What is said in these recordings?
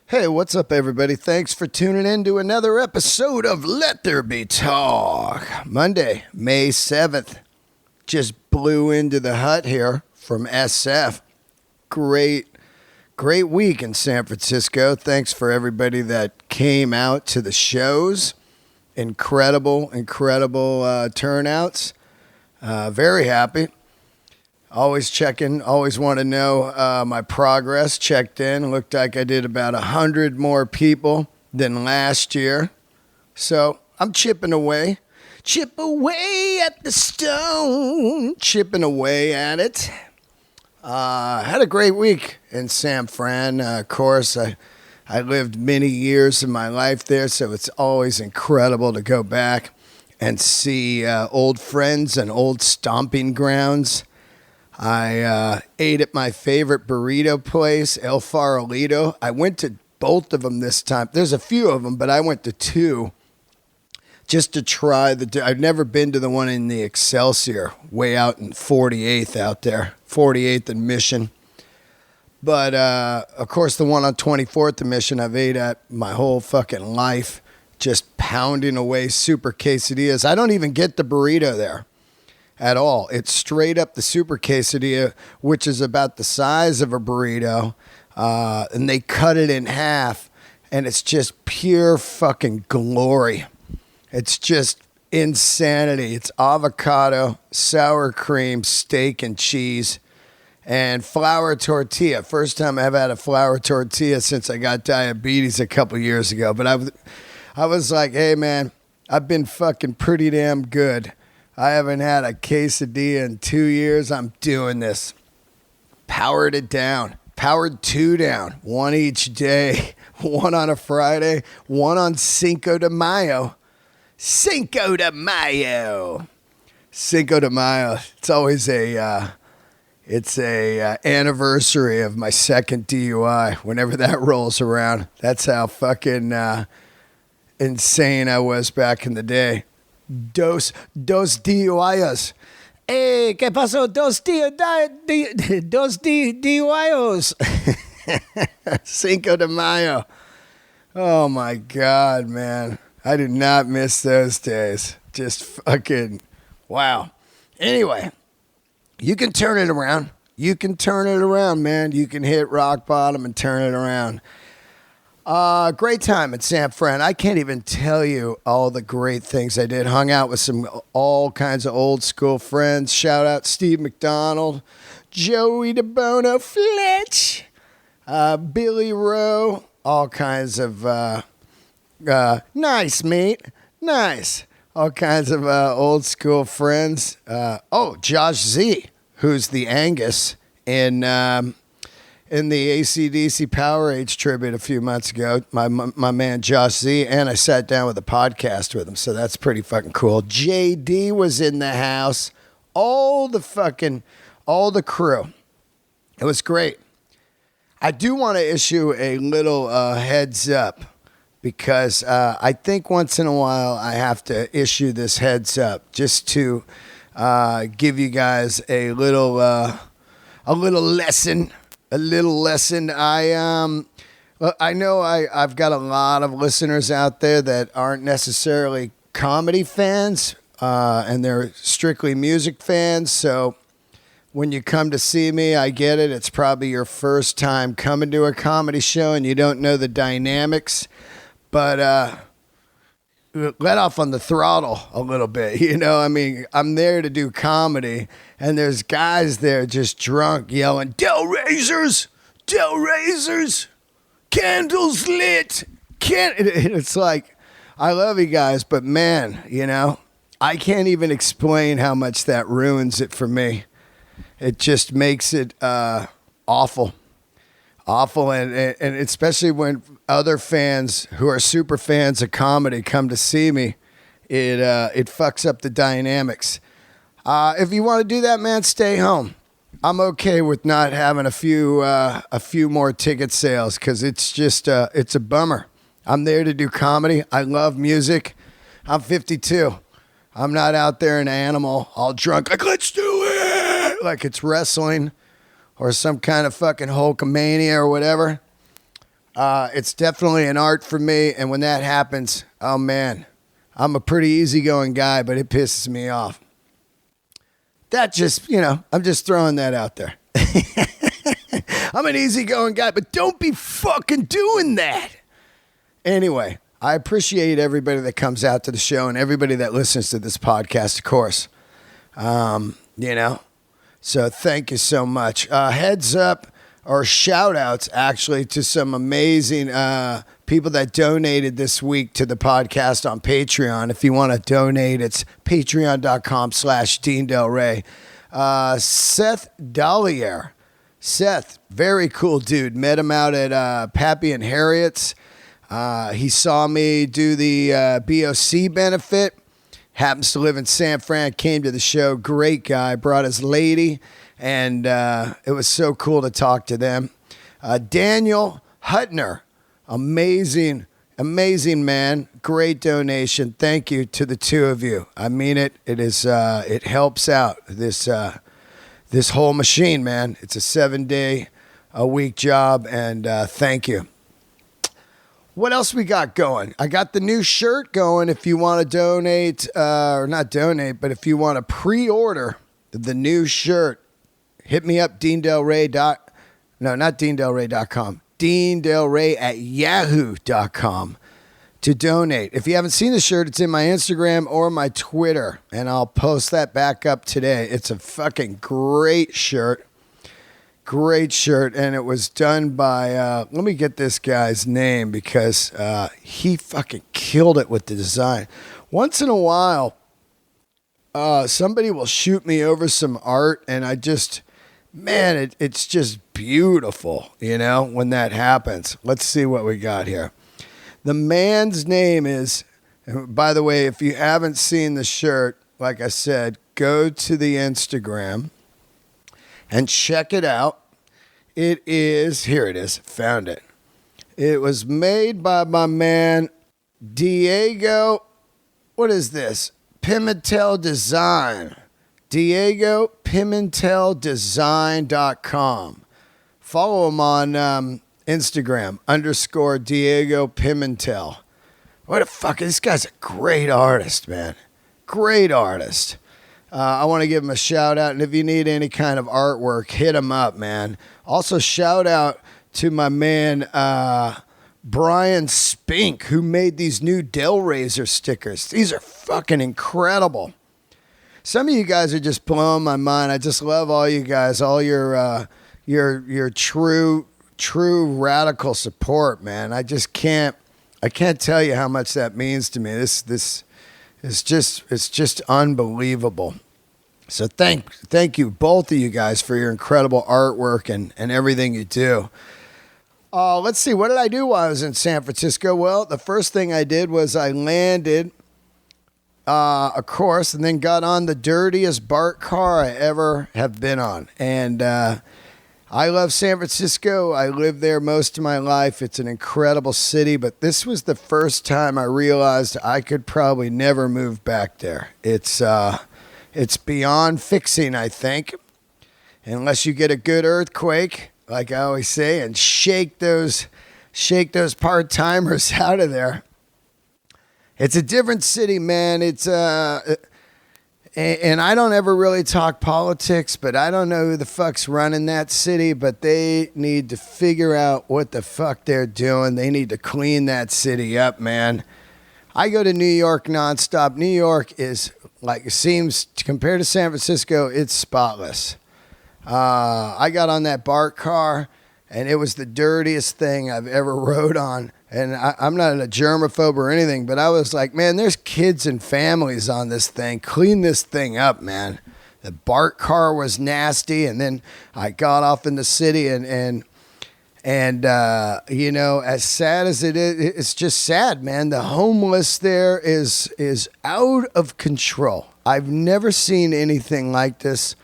Hey, what's up, everybody? Thanks for tuning in to another episode of Let There Be Talk. Monday, May 7th. Just blew into the hut here from SF. Great week in San Francisco. Thanks for everybody that came out to the shows. Incredible turnouts. Very happy. Always checking, always want to know my progress. Checked in, looked like I did about 100 more people than last year. So I'm chipping away. Chip away at the stone. Chipping away at it. Had a great week in San Fran. Of course, I lived many years of my life there, so it's always incredible to go back and see old friends and old stomping grounds. I ate at my favorite burrito place, El Farolito. I went to both of them this time. There's a few of them, but I went to two just to try I've never been to the one in the Excelsior, way out in 48th out there, 48th and Mission. But, of course, the one on 24th and Mission I've ate at my whole fucking life, just pounding away super quesadillas. I don't even get the burrito there at all. It's straight up the super quesadilla, which is about the size of a burrito, and they cut it in half, and it's just pure fucking glory. It's just insanity. It's avocado, sour cream, steak, and cheese, and flour tortilla. First time I've had a flour tortilla since I got diabetes a couple years ago, but I was like, hey, man, I've been fucking pretty damn good. I haven't had a quesadilla in 2 years. I'm doing this. Powered it down. Powered two down. One each day. One on a Friday. One on Cinco de Mayo. Cinco de Mayo. Cinco de Mayo. It's always a anniversary of my second DUI. Whenever that rolls around. That's how fucking insane I was back in the day. Dos DUIs. Hey, ¿qué pasó? Dos DUIs. Cinco de Mayo. Oh, my God, man. I did not miss those days. Just fucking wow. Anyway, you can turn it around. You can turn it around, man. You can hit rock bottom and turn it around. Great time at San Fran. I can't even tell you all the great things I did. Hung out with all kinds of old school friends. Shout out Steve McDonald, Joey DeBono Fletch, Billy Rowe, all kinds of nice, mate. Nice. All kinds of old school friends. Josh Z, who's the Angus in the AC/DC Power Age tribute a few months ago, my man Josh Z, and I sat down with a podcast with him, so that's pretty fucking cool. JD was in the house, all the crew. It was great. I do want to issue a little heads up because I think once in a while I have to issue this heads up just to give you guys a little lesson. A little lesson. I know I've got a lot of listeners out there that aren't necessarily comedy fans, and they're strictly music fans. So when you come to see me, I get it. It's probably your first time coming to a comedy show and you don't know the dynamics. But let off on the throttle a little bit. You know, I mean, I'm there to do comedy, and there's guys there just drunk yelling, Del Razors, candles lit. It's like, I love you guys, but man, you know, I can't even explain how much that ruins it for me. It just makes it awful. And especially when other fans who are super fans of comedy come to see me, it fucks up the dynamics. If you want to do that, man, stay home. I'm okay with not having a few more ticket sales because it's just it's a bummer. I'm there to do comedy. I love music. I'm 52. I'm not out there an animal all drunk like, let's do it, like it's wrestling or some kind of fucking Hulkamania or whatever. It's definitely an art for me. And when that happens, oh man, I'm a pretty easygoing guy, but it pisses me off. That just, I'm just throwing that out there. I'm an easygoing guy, but don't be fucking doing that. Anyway, I appreciate everybody that comes out to the show and everybody that listens to this podcast, of course. So thank you so much. Heads up, or shout outs actually, to some amazing people that donated this week to the podcast on Patreon. If you want to donate, it's patreon.com/Dean Del Rey. Seth Dollier. Seth, very cool dude. Met him out at Pappy and Harriet's. He saw me do the BOC benefit. Happens to live in San Fran. Came to the show. Great guy. Brought his lady. And it was so cool to talk to them. Daniel Hutner. Amazing man. Great donation. Thank you to the two of you. I mean it. It is. It helps out this whole machine, man. It's a 7-day-a-week job, and thank you. What else we got going? I got the new shirt going. If you want to donate, or not donate, but if you want to pre-order the new shirt, hit me up, DeanDelRey.com. DeanDelRey@yahoo.com to donate. If you haven't seen the shirt, it's in my Instagram or my Twitter, and I'll post that back up today. It's a fucking great shirt. Great shirt, and it was done by, let me get this guy's name because he fucking killed it with the design. Once in a while, somebody will shoot me over some art, and I just, man, it's just beautiful, when that happens. Let's see what we got here. The man's name is, by the way, if you haven't seen the shirt, like I said, go to the Instagram and check it out. Here it is, found it. It was made by my man, Diego, what is this? Pimentel Design. Diego PimentelDesign.com. Follow him on Instagram, _Diego Pimentel. What the fuck? This guy's a great artist, man. Great artist. I want to give him a shout out, and if you need any kind of artwork, hit him up, man. Also, shout out to my man Brian Spink, who made these new Delraiser stickers. These are fucking incredible. Some of you guys are just blowing my mind. I just love all you guys, all your true radical support, man. I can't tell you how much that means to me. This is just unbelievable. So thank you, both of you guys, for your incredible artwork and everything you do. Let's see, what did I do while I was in San Francisco? Well, the first thing I did was I landed, of course, and then got on the dirtiest BART car I ever have been on. And I love San Francisco. I lived there most of my life. It's an incredible city, but this was the first time I realized I could probably never move back there. It's beyond fixing, I think, unless you get a good earthquake, like I always say, and shake those part-timers out of there. It's a different city, man. It's and I don't ever really talk politics, but I don't know who the fuck's running that city, but they need to figure out what the fuck they're doing. They need to clean that city up, man. I go to New York nonstop. New York is, like, it seems, compared to San Francisco, it's spotless. I got on that BART car, and it was the dirtiest thing I've ever rode on. And I'm not a germaphobe or anything, but I was like, man, there's kids and families on this thing. Clean this thing up, man. The BART car was nasty, and then I got off in the city, and as sad as it is, it's just sad, man. The homeless there is out of control. I've never seen anything like this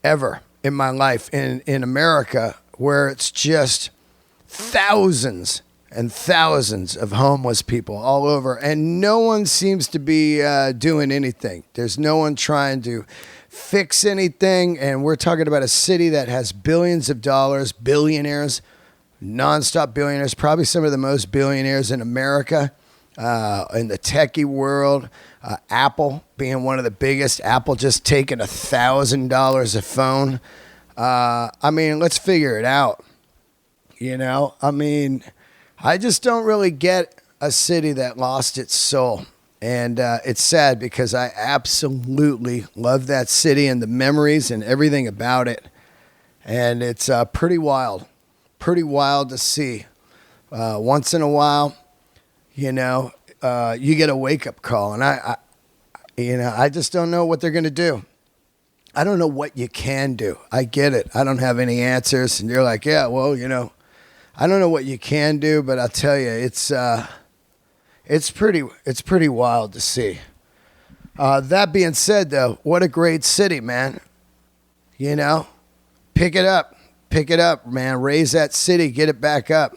ever in my life in America, where it's just thousands and thousands of homeless people all over, and no one seems to be doing anything. There's no one trying to fix anything, and we're talking about a city that has billions of dollars, billionaires, nonstop billionaires, probably some of the most billionaires in America, in the techie world. Apple being one of the biggest. Apple just taking $1,000 a phone. I mean, let's figure it out. You know, I mean, I just don't really get a city that lost its soul. And it's sad because I absolutely love that city and the memories and everything about it. And it's pretty wild to see. Once in a while, you know, you get a wake-up call. And I just don't know what they're going to do. I don't know what you can do. I get it. I don't have any answers. And you're like, yeah, well, you know, I don't know what you can do, but I'll tell you, it's pretty wild to see. That being said, though, what a great city, man. You know, pick it up, man. Raise that city, get it back up.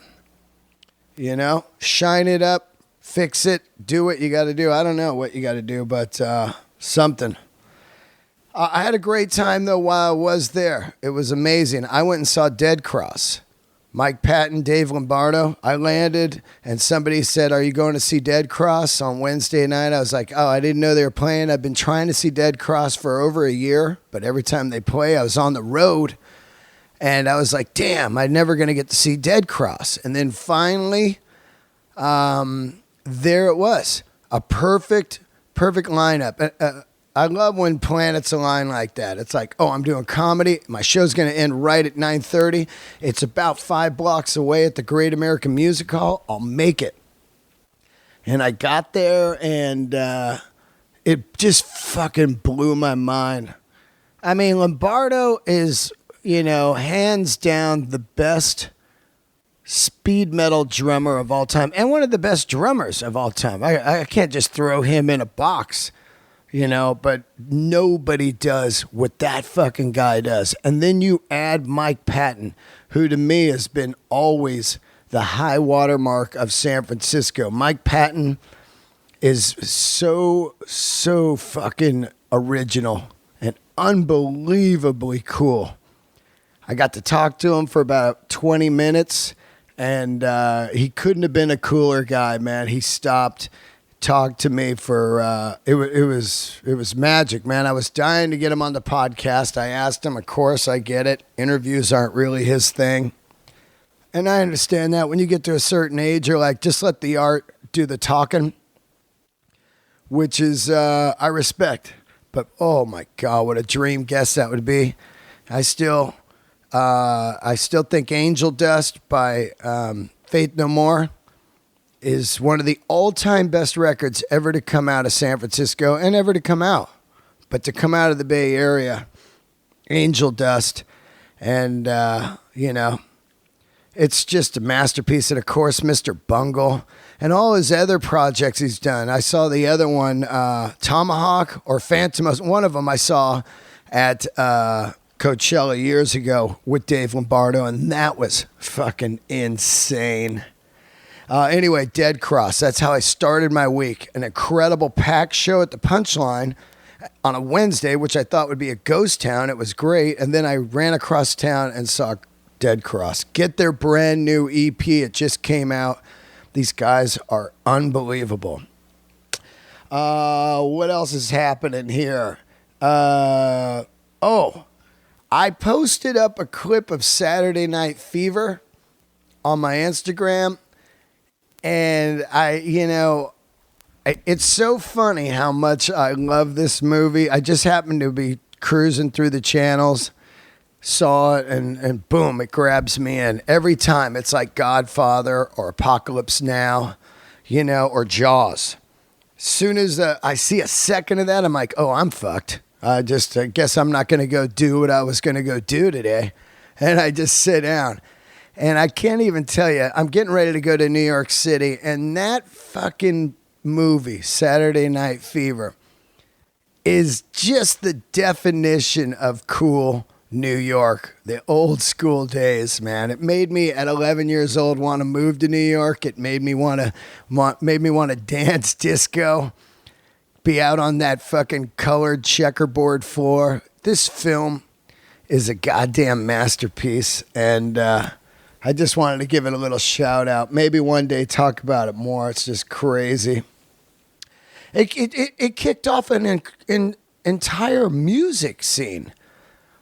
You know, shine it up, fix it, do what you got to do. I don't know what you got to do, but something. I had a great time, though, while I was there. It was amazing. I went and saw Dead Cross. Mike Patton, Dave Lombardo. I landed, and somebody said, are you going to see Dead Cross on Wednesday night? I was like, oh, I didn't know they were playing. I've been trying to see Dead Cross for over a year, but every time they play, I was on the road, and I was like, damn, I'm never going to get to see Dead Cross. And then finally, there it was, a perfect lineup. I love when planets align like that. It's like, oh, I'm doing comedy. My show's going to end right at 9:30. It's about 5 blocks away at the Great American Music Hall. I'll make it. And I got there, and it just fucking blew my mind. I mean, Lombardo is, you know, hands down the best speed metal drummer of all time and one of the best drummers of all time. I can't just throw him in a box. You know, but nobody does what that fucking guy does. And then you add Mike Patton, who to me has been always the high water mark of San Francisco. Mike Patton is so fucking original and unbelievably cool. I got to talk to him for about 20 minutes, and he couldn't have been a cooler guy, man. He stopped, talked to me for it was magic, man. I was dying to get him on the podcast. I asked him, of course, I get it. Interviews aren't really his thing. And I understand that when you get to a certain age, you're like, just let the art do the talking, which is I respect. But oh my God, what a dream guest that would be. I still think Angel Dust by Faith No More is one of the all-time best records ever to come out of San Francisco and ever to come out. But to come out of the Bay Area, Angel Dust, and, you know, it's just a masterpiece. And, of course, Mr. Bungle and all his other projects he's done. I saw the other one, Tomahawk or Phantom. One of them I saw at Coachella years ago with Dave Lombardo, and that was fucking insane. Anyway, Dead Cross. That's how I started my week. An incredible packed show at the Punchline on a Wednesday, which I thought would be a ghost town. It was great. And then I ran across town and saw Dead Cross. Get their brand new EP. It just came out. These guys are unbelievable. What else is happening here? I posted up a clip of Saturday Night Fever on my Instagram. And it's so funny how much I love this movie. I just happened to be cruising through the channels, saw it, and boom, it grabs me in. Every time it's like Godfather or Apocalypse Now, you know, or Jaws. As soon as I see a second of that, I'm like, oh, I'm fucked. I guess I'm not going to go do what I was going to go do today. And I just sit down. And I can't even tell you, I'm getting ready to go to New York City, and that fucking movie, Saturday Night Fever, is just the definition of cool New York, the old school days, man. It made me, at 11 years old, want to move to New York. It made me want to dance disco, be out on that fucking colored checkerboard floor. This film is a goddamn masterpiece, and I just wanted to give it a little shout out. Maybe one day talk about it more. It's just crazy. It kicked off an entire music scene.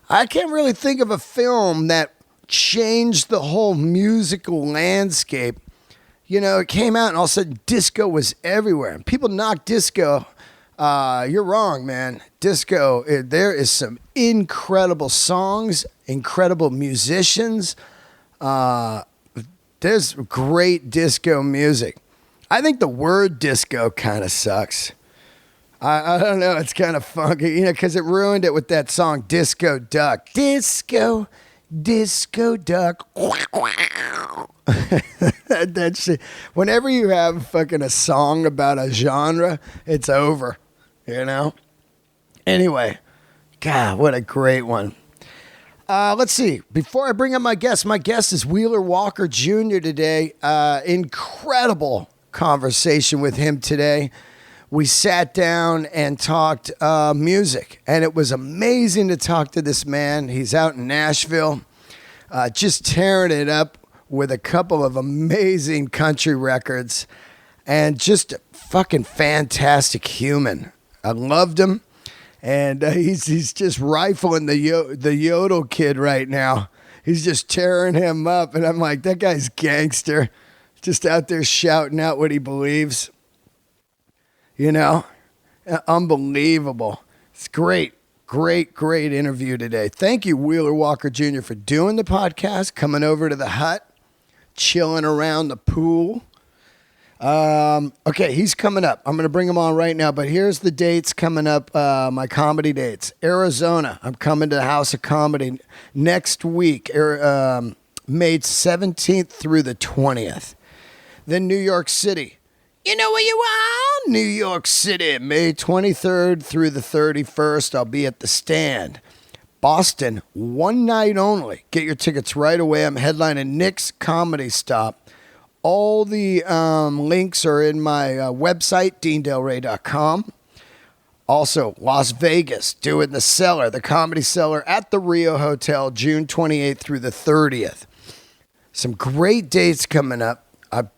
I can't really think of a film that changed the whole musical landscape. You know, it came out and all of a sudden disco was everywhere. And people knock disco. You're wrong, man. Disco, there is some incredible songs, incredible musicians. There's great disco music. I think the word disco kind of sucks. I don't know. It's kind of funky, you know, because it ruined it with that song, Disco Duck. Disco Duck. That shit. Whenever you have fucking a song about a genre, it's over, you know? Anyway, God, what a great one. Let's see. Before I bring up my guest is Wheeler Walker Jr. today. Incredible conversation with him today. We sat down and talked music, and it was amazing to talk to this man. He's out in Nashville, just tearing it up with a couple of amazing country records, and just a fucking fantastic human. I loved him. And he's just rifling the Yodel kid right now. He's just tearing him up. And I'm like, that guy's gangster. Just out there shouting out what he believes. You know? Unbelievable. It's great interview today. Thank you, Wheeler Walker Jr., for doing the podcast, coming over to the hut, chilling around the pool. Okay, he's coming up. I'm going to bring him on right now, but here's the dates coming up, my comedy dates. Arizona, I'm coming to the House of Comedy next week, May 17th through the 20th. Then New York City. You know where you are? New York City, May 23rd through the 31st. I'll be at the Stand. Boston, one night only. Get your tickets right away. I'm headlining Nick's Comedy Stop. All the links are in my website, deandelray.com. Also, Las Vegas, doing the Cellar, the Comedy Cellar at the Rio Hotel, June 28th through the 30th. Some great dates coming up.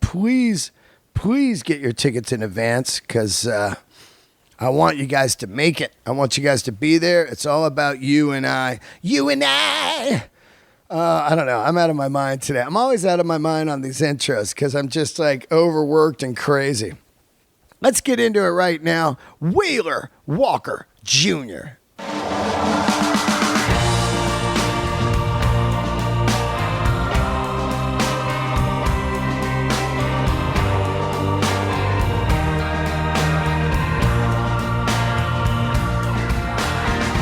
Please get your tickets in advance because I want you guys to make it. I want you guys to be there. It's all about you and I. You and I! I don't know. I'm out of my mind today. I'm always out of my mind on these intros because I'm just like overworked and crazy. Let's get into it right now. Wheeler Walker Jr.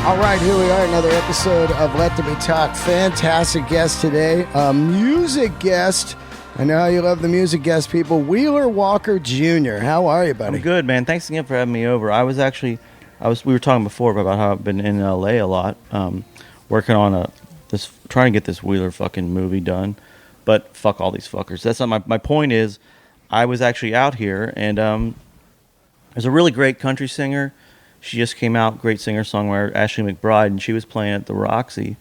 All right, here we are, another episode of Let There Be Talk. Fantastic guest today, a music guest. I know how you love the music guest, people. Wheeler Walker Jr. How are you, buddy? I'm good, man. Thanks again for having me over. We were talking before about how I've been in LA a lot, working on trying to get this Wheeler fucking movie done. But fuck all these fuckers. That's not my point. Is I was actually out here, and there's a really great country singer. She just came out, great singer-songwriter, Ashley McBride, and she was playing at the Roxy.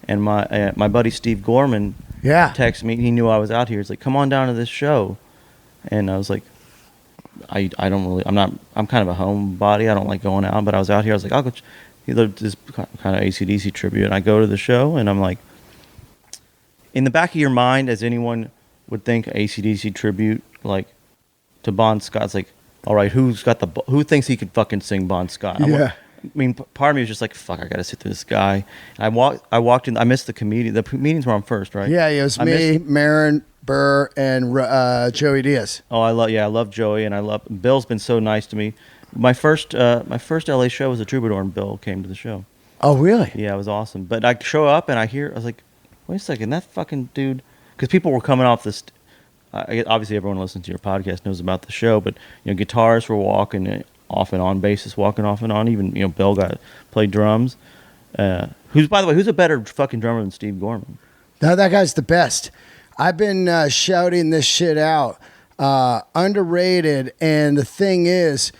And my buddy Steve Gorman texted me. He knew I was out here. He's like, "Come on down to this show." And I was like, I'm kind of a homebody. I don't like going out, but I was out here. I was like, I'll go. He loved this kind of AC/DC tribute, and I go to the show, and I'm like, in the back of your mind, as anyone would think, AC/DC tribute, like to Bon Scott, it's like, all right, who thinks he could fucking sing Bon Scott? Yeah. I mean, part of me was just like, fuck, I got to sit through this guy. And I walked in. I missed the comedian. The meetings were on first, right? Yeah, it was Marin Burr, and Joey Diaz. Oh, I love Joey, and Bill's been so nice to me. My first LA show was a Troubadour, and Bill came to the show. Oh, really? Yeah, it was awesome. But I show up, and I was like, wait a second, that fucking dude, because people were coming off this. Obviously, everyone listening to your podcast knows about the show, but guitarists were walking off and on, bassists walking off and on. Even Bill played drums. Who's a better fucking drummer than Steve Gorman? No, that guy's the best. I've been shouting this shit out. Underrated, and the thing is,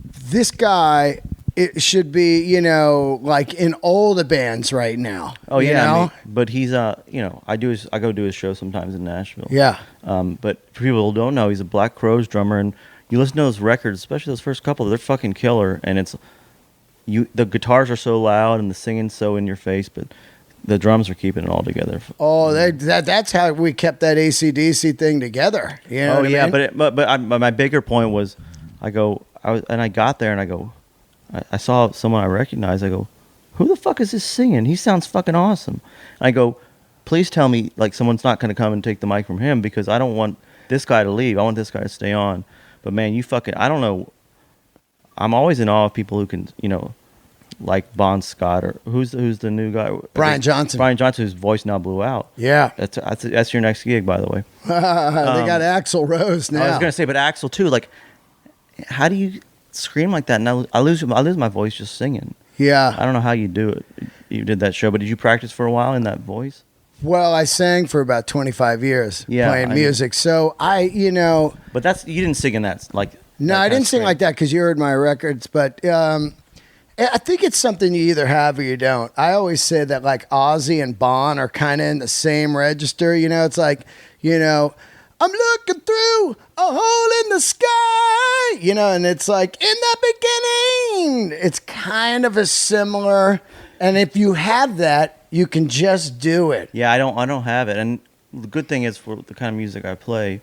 this guy it should be, you know, like in all the bands right now. Oh you yeah, know? I mean, but he's you know, I go do his show sometimes in Nashville. Yeah. But for people who don't know, he's a Black Crowes drummer, and you listen to those records, especially those first couple, they're fucking killer, and the guitars are so loud and the singing's so in your face, but the drums are keeping it all together. Oh, that's how we kept that AC/DC thing together. You know what I mean? but my bigger point was, I got there and I go, I saw someone I recognized. I go, who the fuck is this singing? He sounds fucking awesome. And I go, please tell me like someone's not going to come and take the mic from him, because I don't want this guy to leave. I want this guy to stay on. But man, I don't know. I'm always in awe of people who can, you know, like Bon Scott, or who's the new guy? Brian Johnson. Brian Johnson, whose voice now blew out. Yeah. That's your next gig, by the way. They got Axl Rose now. I was gonna say, but Axl too. Like, how do you scream like that? And I lose my voice just singing. Yeah. I don't know how you do it. You did that show, but did you practice for a while in that voice? Well, I sang for about 25 years playing I music. So you know. But you didn't sing in that, like. No, I didn't sing like that because you heard my records. But I think it's something you either have or you don't. I always say that like Ozzy and Bon are kind of in the same register. You know, it's like, you know, I'm looking through a hole in the sky, you know, and it's like in the beginning. It's kind of a similar. And if you have that, you can just do it. Yeah, I don't have it. And the good thing is, for the kind of music I play,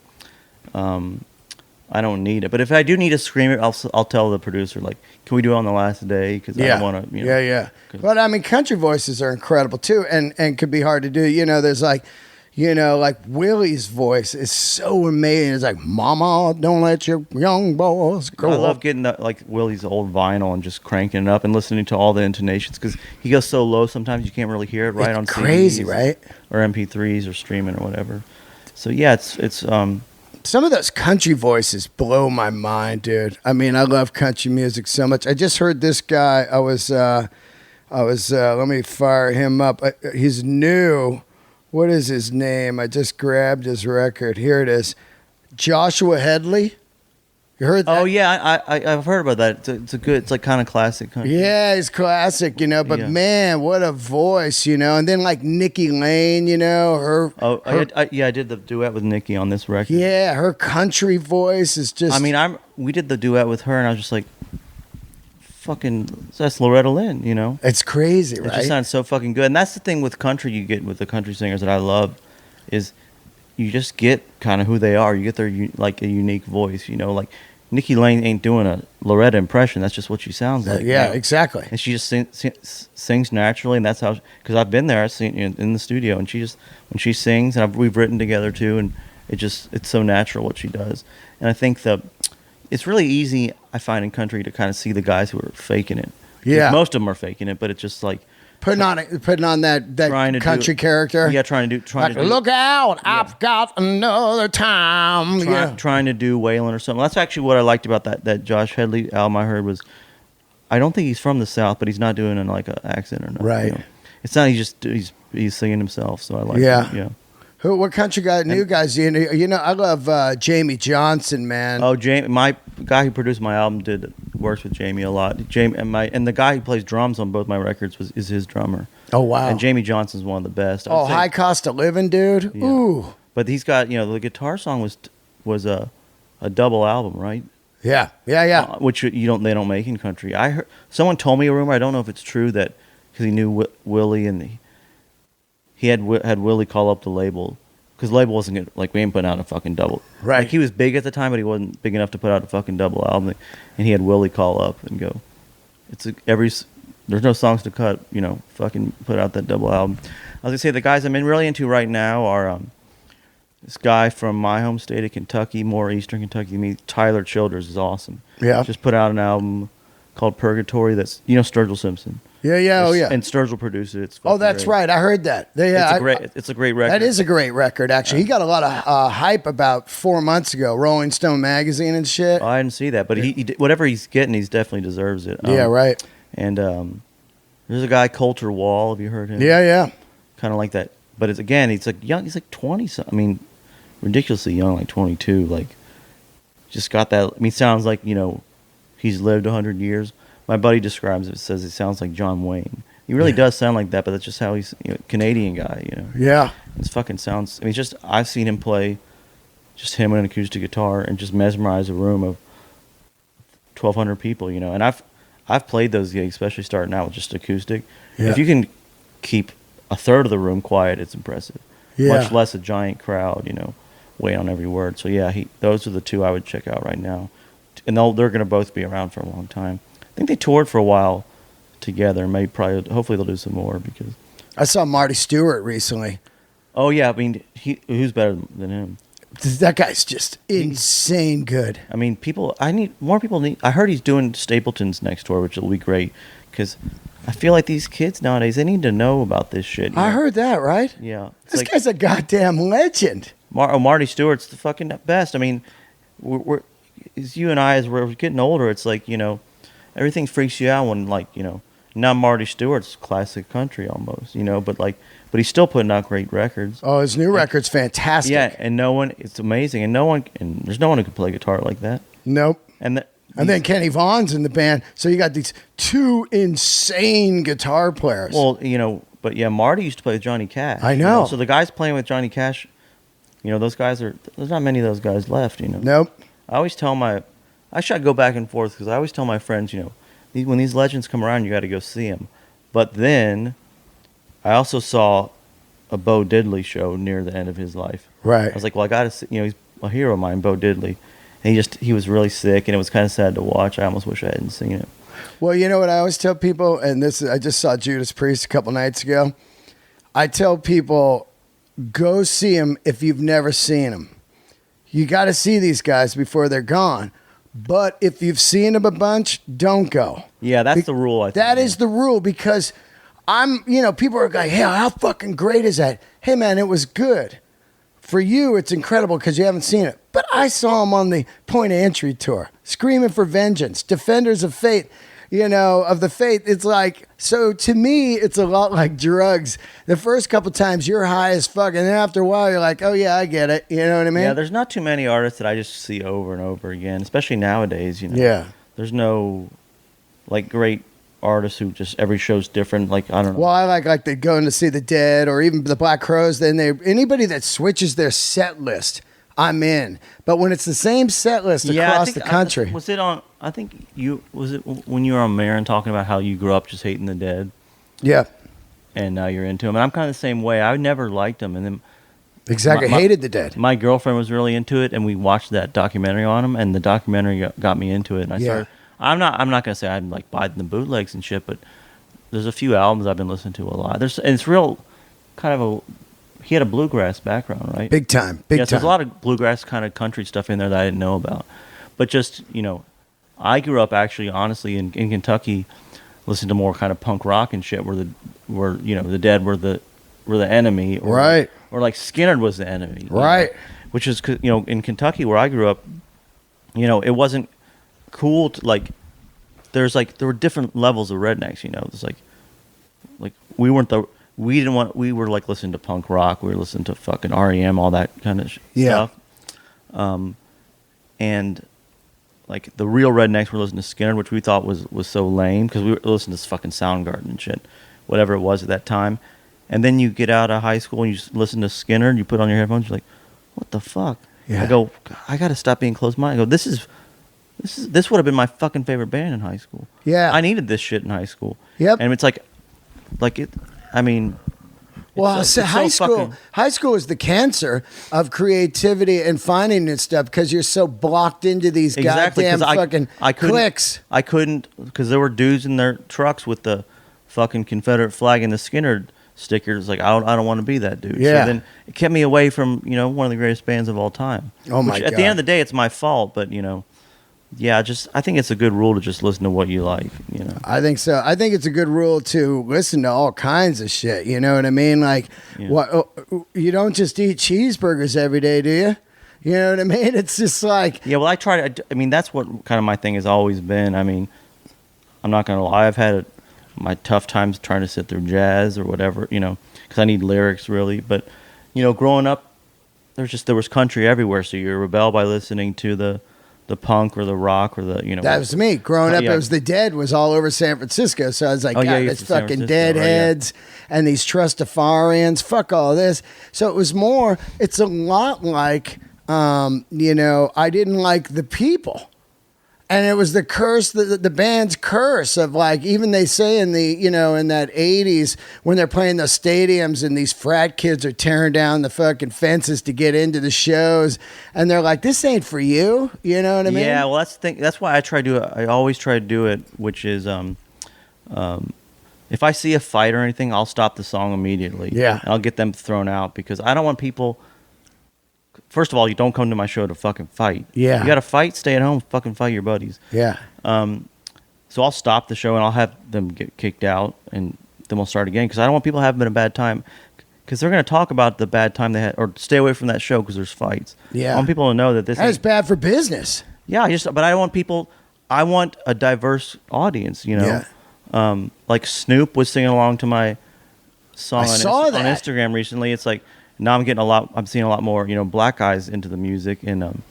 I don't need it. But if I do need to scream it, I'll tell the producer, like, can we do it on the last day? Because I don't want to, you know. Yeah. But I mean, country voices are incredible too, and could be hard to do. You know, there's like, you know, like Willie's voice is so amazing. It's like, Mama, don't let your young boys grow I up. love getting like Willie's old vinyl and just cranking it up and listening to all the intonations, because he goes so low sometimes you can't really hear it right It's on crazy, CDs, right? Or MP3s or streaming or whatever. So yeah, it's Some of those country voices blow my mind, dude. I mean, I love country music so much. I just heard this guy. I was let me fire him up. He's new. What is his name? I just grabbed his record. Here it is. Joshua Headley. You heard that? Oh yeah, I've heard about that. It's a good. It's like kind of classic country. Yeah, he's classic, you know. But Yeah. man, what a voice, you know. And then like Nikki Lane, you know, her. I did the duet with Nikki on this record. Yeah, her country voice is just. I mean, we did the duet with her, and I was just like, fucking, that's Loretta Lynn, you know. It's crazy, It right? just sounds so fucking good. And that's the thing with country you get with the country singers that I love, is you just get kind of who they are. You get their like a unique voice, you know. Like Nikki Lane ain't doing a Loretta impression. That's just what she sounds like. Yeah, you know? exactly. And she just sings naturally, and that's how. Because I've been there, I've seen in the studio, and when she sings, and we've written together too, and it's so natural what she does. And I think it's really easy, I find, in country to kind of see the guys who are faking it. Yeah. Most of them are faking it, but it's just like Putting on that country character. Yeah, trying to do. Look out! I've got another time. Trying to do Waylon or something. That's actually what I liked about that Josh Headley album I heard was, I don't think he's from the South, but he's not doing it in like an accent or nothing. Right. You know? It's not. He's singing himself. So I like. Yeah. It. Yeah. What country guy? New guys? You know, I love Jamie Johnson, man. Oh, Jamie, my guy who produced my album works with Jamie a lot. Jamie and the guy who plays drums on both my records is his drummer. Oh wow! And Jamie Johnson's one of the best. Oh, High Cost of Living, dude. Yeah. Ooh. But he's got, the guitar song was a double album, right? Yeah. Which they don't make in country. I heard someone told me a rumor. I don't know if it's true, that because he knew Willie and he had Willie call up the label, because the label wasn't gonna, like, we ain't putting out a fucking double. Right. Like, he was big at the time, but he wasn't big enough to put out a fucking double album. And he had Willie call up and go, there's no songs to cut, fucking put out that double album. I was gonna say the guys I'm really into right now are this guy from my home state of Kentucky, more Eastern Kentucky than me. Tyler Childers is awesome. Yeah. Just put out an album called Purgatory. That's Sturgill Simpson. Yeah. Oh yeah. And Sturgill produced it. It's that's great. right. I heard that. It's a great record. That is a great record, actually. He got a lot of hype about 4 months ago. Rolling Stone magazine and shit. Oh, I didn't see that, but he whatever he's getting, he definitely deserves it. Yeah, right. And there's a guy, Coulter Wall. Have you heard him? Yeah. Kind of like that, but he's like young. He's like 20. I mean, ridiculously young, like 22. Like, just got that. I mean, sounds like he's lived 100 years. my buddy describes it. Says it sounds like John Wayne. He really does sound like that, but that's just how he's Canadian guy. Yeah. It fucking sounds. I mean, just I've seen him play, just him and an acoustic guitar, and just mesmerize a room of 1,200 people. And I've played those gigs, especially starting out with just acoustic. Yeah. If you can keep a third of the room quiet, it's impressive. Yeah. Much less a giant crowd, weighing on every word. So yeah, those are the two I would check out right now, and they're going to both be around for a long time. I think they toured for a while together. Hopefully they'll do some more because I saw Marty Stewart recently. Oh yeah, I mean, who's better than him? That guy's just insane good. I mean, more people. I heard he's doing Stapleton's next tour, which will be great because I feel like these kids nowadays, they need to know about this shit. I heard that, right? Yeah. This guy's a goddamn legend. Marty Stewart's the fucking best. I mean, it's you and I, as we're getting older, it's like, everything freaks you out when, like, now Marty Stewart's classic country almost, but he's still putting out great records. Oh, his new record's fantastic. Yeah, and it's amazing, and there's no one who can play guitar like that. Nope. And then Kenny Vaughn's in the band, so you got these two insane guitar players. Well, but yeah, Marty used to play with Johnny Cash. I know. So the guys playing with Johnny Cash, those guys there's not many of those guys left, Nope. I always tell I should go back and forth because I always tell my friends, when these legends come around, you got to go see them. But then I also saw a Bo Diddley show near the end of his life. Right. I was like, well, I got to see, he's a hero of mine, Bo Diddley. And he was really sick, and it was kind of sad to watch. I almost wish I hadn't seen it. Well, you know what I always tell people, and I just saw Judas Priest a couple nights ago. I tell people, go see him if you've never seen him. You got to see these guys before they're gone. But if you've seen them a bunch, don't go. Yeah, that's the rule, I think. That is the rule because people are like, hey, how fucking great is that? Hey, man, it was good. For you, it's incredible because you haven't seen it. But I saw him on the Point of Entry tour, Screaming for Vengeance, Defenders of Fate, of the Faith. It's like, so to me, it's a lot like drugs. The first couple times you're high as fuck, and then after a while you're like, oh yeah, I get it. You know what I mean? Yeah, there's not too many artists that I just see over and over again, especially nowadays. Yeah. There's no great artists who just every show's different. Like, I don't know. Well, I like the going to see the Dead or even the Black Crowes. Then anybody that switches their set list, I'm in. But when it's the same set list across the country, was it on? I think was it when you were on Marin talking about how you grew up just hating the Dead. Yeah. And now you're into them, and I'm kind of the same way. I never liked them, and then exactly hated the Dead. My girlfriend was really into it, and we watched that documentary on them, and the documentary got me into it. And I started. I'm not gonna say I'm like buying the bootlegs and shit, but there's a few albums I've been listening to a lot. And it's real kind of he had a bluegrass background, right? Big time. Yes, there's a lot of bluegrass kind of country stuff in there that I didn't know about. But just, I grew up actually honestly in Kentucky listening to more kind of punk rock and shit where the Dead were the enemy, or, right? Or like Skinner was the enemy, right? Which is in Kentucky where I grew up, it wasn't cool to there were different levels of rednecks. It's like we were like listening to punk rock, we were listening to fucking REM, all that kind of stuff. And like the real rednecks were listening to Skinner, which we thought was so lame because we were listening to fucking Soundgarden and shit, whatever it was at that time. And then you get out of high school and you listen to Skinner and you put on your headphones, you're like, what the fuck? Yeah. I go, I gotta stop being closed-minded. I go, this would have been my fucking favorite band in high school. Yeah. I needed this shit in high school. Yep. And it's like it, I mean... Well, high school is the cancer of creativity and finding this stuff because you're so blocked into these goddamn fucking clicks. I couldn't, because there were dudes in their trucks with the fucking Confederate flag and the Skinner stickers. Like, I don't want to be that dude. Yeah. So then it kept me away from, one of the greatest bands of all time. Oh, my God. At the end of the day, it's my fault, but, yeah, I think it's a good rule to just listen to what you like, I think so. I think it's a good rule to listen to all kinds of shit. You know what I mean? Like, you don't just eat cheeseburgers every day, do you? You know what I mean? It's just like... Yeah, well, I mean, that's what kind of my thing has always been. I mean, I'm not going to lie. I've had my tough times trying to sit through jazz or whatever, because I need lyrics, really. But, growing up, there was country everywhere, so you rebel by listening to the the punk or the rock or the That was me growing up. Yeah. It was the Dead was all over San Francisco, so I was like, Oh, yeah, God, you're it's from San fucking Francisco, right, Deadheads and these Trustafarians. Fuck all this. So it was more. It's a lot like, I didn't like the people. And it was the curse, the band's curse of like, even they say in the, in that 80s when they're playing those stadiums and these frat kids are tearing down the fucking fences to get into the shows. And they're like, this ain't for you. You know what I mean? Yeah, well, that's the thing. That's why I always try to do it, which is, if I see a fight or anything, I'll stop the song immediately. Yeah. And I'll get them thrown out because I don't want people. First of all, you don't come to my show to fucking fight. Yeah. You got to fight, stay at home, fucking fight your buddies. Yeah. So I'll stop the show and I'll have them get kicked out and then we'll start again because I don't want people having a bad time because they're going to talk about the bad time they had or stay away from that show because there's fights. Yeah. I want people to know that this That is bad for business. Yeah, but I don't want people. I want a diverse audience. Yeah. Like Snoop was singing along to my song on on Instagram recently. It's like now I'm seeing a lot more black guys into the music and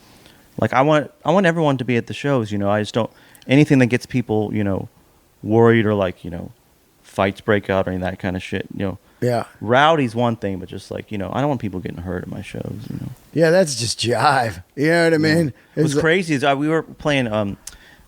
like I want everyone to be at the shows. I just don't anything that gets people worried or like fights break out or any of that kind of shit. Yeah. Rowdy's one thing, but just like I don't want people getting hurt at my shows. Yeah, that's just jive. You know what I mean? What's crazy is we were playing.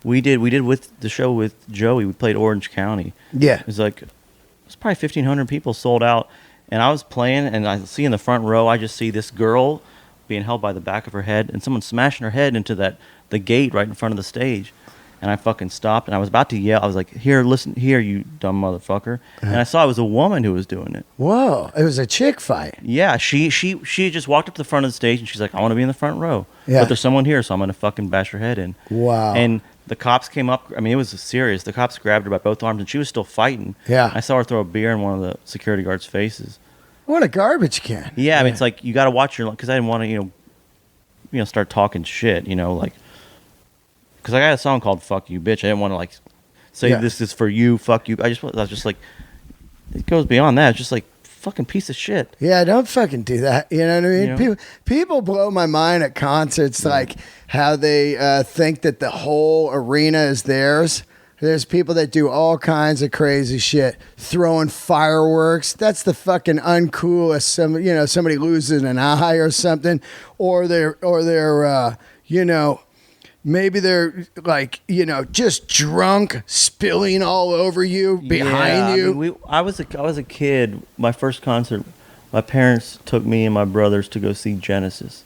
We did with the show with Joey. We played Orange County. Yeah. It was probably 1,500 people sold out, and I was playing, and I see in the front row, I just see this girl being held by the back of her head, and someone smashing her head into the gate right in front of the stage. And I fucking stopped, and I was about to yell. I was like, "Here, listen, here, you dumb motherfucker!" And I saw it was a woman who was doing it. Whoa! It was a chick fight. Yeah, she just walked up to the front of the stage, and she's like, "I want to be in the front row, Yeah. but there's someone here, so I'm gonna fucking bash her head in." Wow! And the cops came up. I mean, it was serious. The cops grabbed her by both arms, and she was still fighting. Yeah. I saw her throw a beer in one of the security guards' faces. What a garbage can! Yeah, I mean, it's like you got to watch your because I didn't want to start talking shit. Like. Because I got a song called "Fuck You, Bitch." I didn't want to like say this is for you, fuck you. I was just like, it goes beyond that. It's just like fucking piece of shit. Yeah, don't fucking do that. You know what I mean? People blow my mind at concerts, like how they think that the whole arena is theirs. There's people that do all kinds of crazy shit, throwing fireworks. That's the fucking uncoolest. Somebody loses an eye or something, or they're maybe they're like, just drunk, spilling all over you, behind you. I mean, I was a kid. My first concert, my parents took me and my brothers to go see Genesis.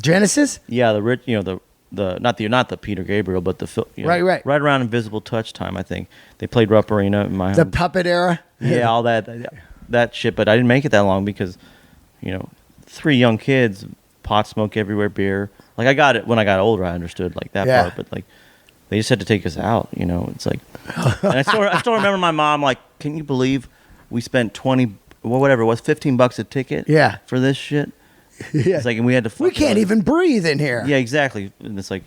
Genesis? Yeah, the rich, the not the Peter Gabriel, but the right around Invisible Touch time. I think they played Rupp Arena in my the home. puppet era. Yeah, all that shit. But I didn't make it that long because, 3 young kids, pot smoke everywhere, beer. Like I got it when I got older. I understood like that part, but like they just had to take us out. It's like, and I still remember my mom like, can you believe we spent 20, whatever it was, $15 a ticket, for this shit. Yeah, it's like, and we had to. We can't even breathe in here. Yeah, exactly. And it's like,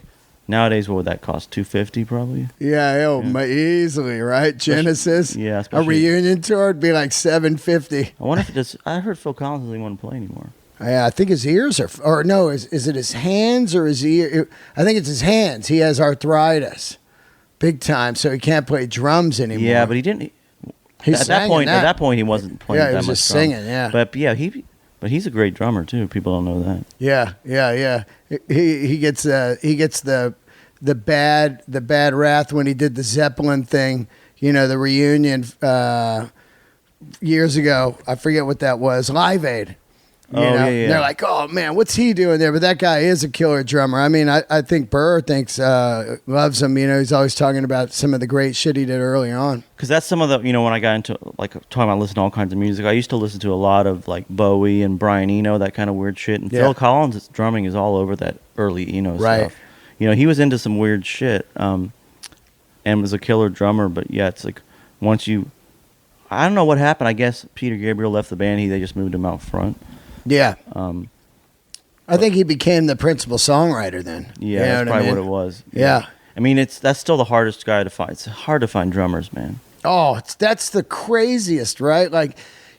nowadays, what would that cost? $250 probably. Yeah, easily, right? Genesis. Yeah, a reunion tour would be like $750. I wonder if it does. I heard Phil Collins doesn't want to play anymore. Yeah, I think his ears or no, is it his hands or his ear? I think it's his hands. He has arthritis, big time, so he can't play drums anymore. Yeah, but he didn't. At that point, he wasn't playing. Yeah, he was just singing. Yeah, but he's a great drummer too. People don't know that. Yeah. He gets the bad wrath when he did the Zeppelin thing. The reunion years ago. I forget what that was. Live Aid. Yeah. They're like, oh man, what's he doing there? But that guy is a killer drummer. I mean, I think Burr loves him. He's always talking about some of the great shit he did early on. Because that's some of the, when I got into like talking about listening to all kinds of music, I used to listen to a lot of like Bowie and Brian Eno, that kind of weird shit. And Phil Collins' drumming is all over that early Eno stuff. He was into some weird shit, and was a killer drummer. But yeah, it's like I don't know what happened. I guess Peter Gabriel left the band. They just moved him out front. Yeah. I think he became the principal songwriter then. Yeah, that's probably what it was. Yeah. I mean, that's still the hardest guy to find. It's hard to find drummers, man. Oh, that's the craziest, right? Like,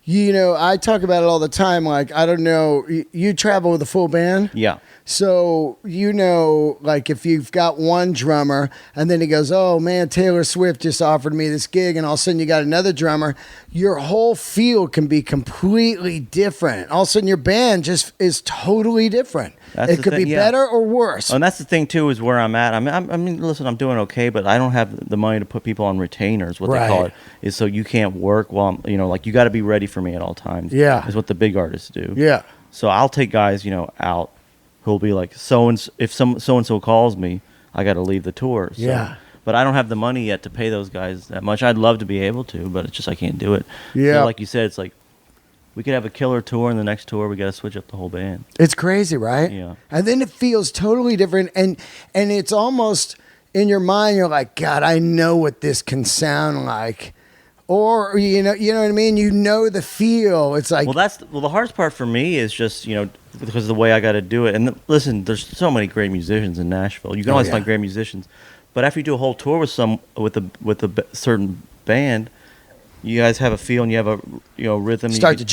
I talk about it all the time. Like, I don't know, you travel with a full band? Yeah. So, like if you've got one drummer and then he goes, oh man, Taylor Swift just offered me this gig, and all of a sudden you got another drummer, your whole feel can be completely different. All of a sudden your band just is totally different. It could be better or worse. Oh, and that's the thing too, is where I'm at. I mean, listen, I'm doing okay, but I don't have the money to put people on retainers. What they call it is, so you can't work while like you got to be ready for me at all times. Yeah, is what the big artists do. Yeah. So I'll take guys, out who'll be like, if so and so calls me, I got to leave the tour. So, yeah. But I don't have the money yet to pay those guys that much. I'd love to be able to, but it's just I can't do it. Yeah. So like you said, it's like we could have a killer tour, and the next tour we got to switch up the whole band. It's crazy, right? Yeah. And then it feels totally different, and it's almost in your mind. You're like, God, I know what this can sound like, or you know what I mean. You know the feel. It's like, the hardest part for me is just because of the way I got to do it. And listen, there's so many great musicians in Nashville. You can always find great musicians, but after you do a whole tour with a certain band, you guys have a feel and you have a rhythm. You start to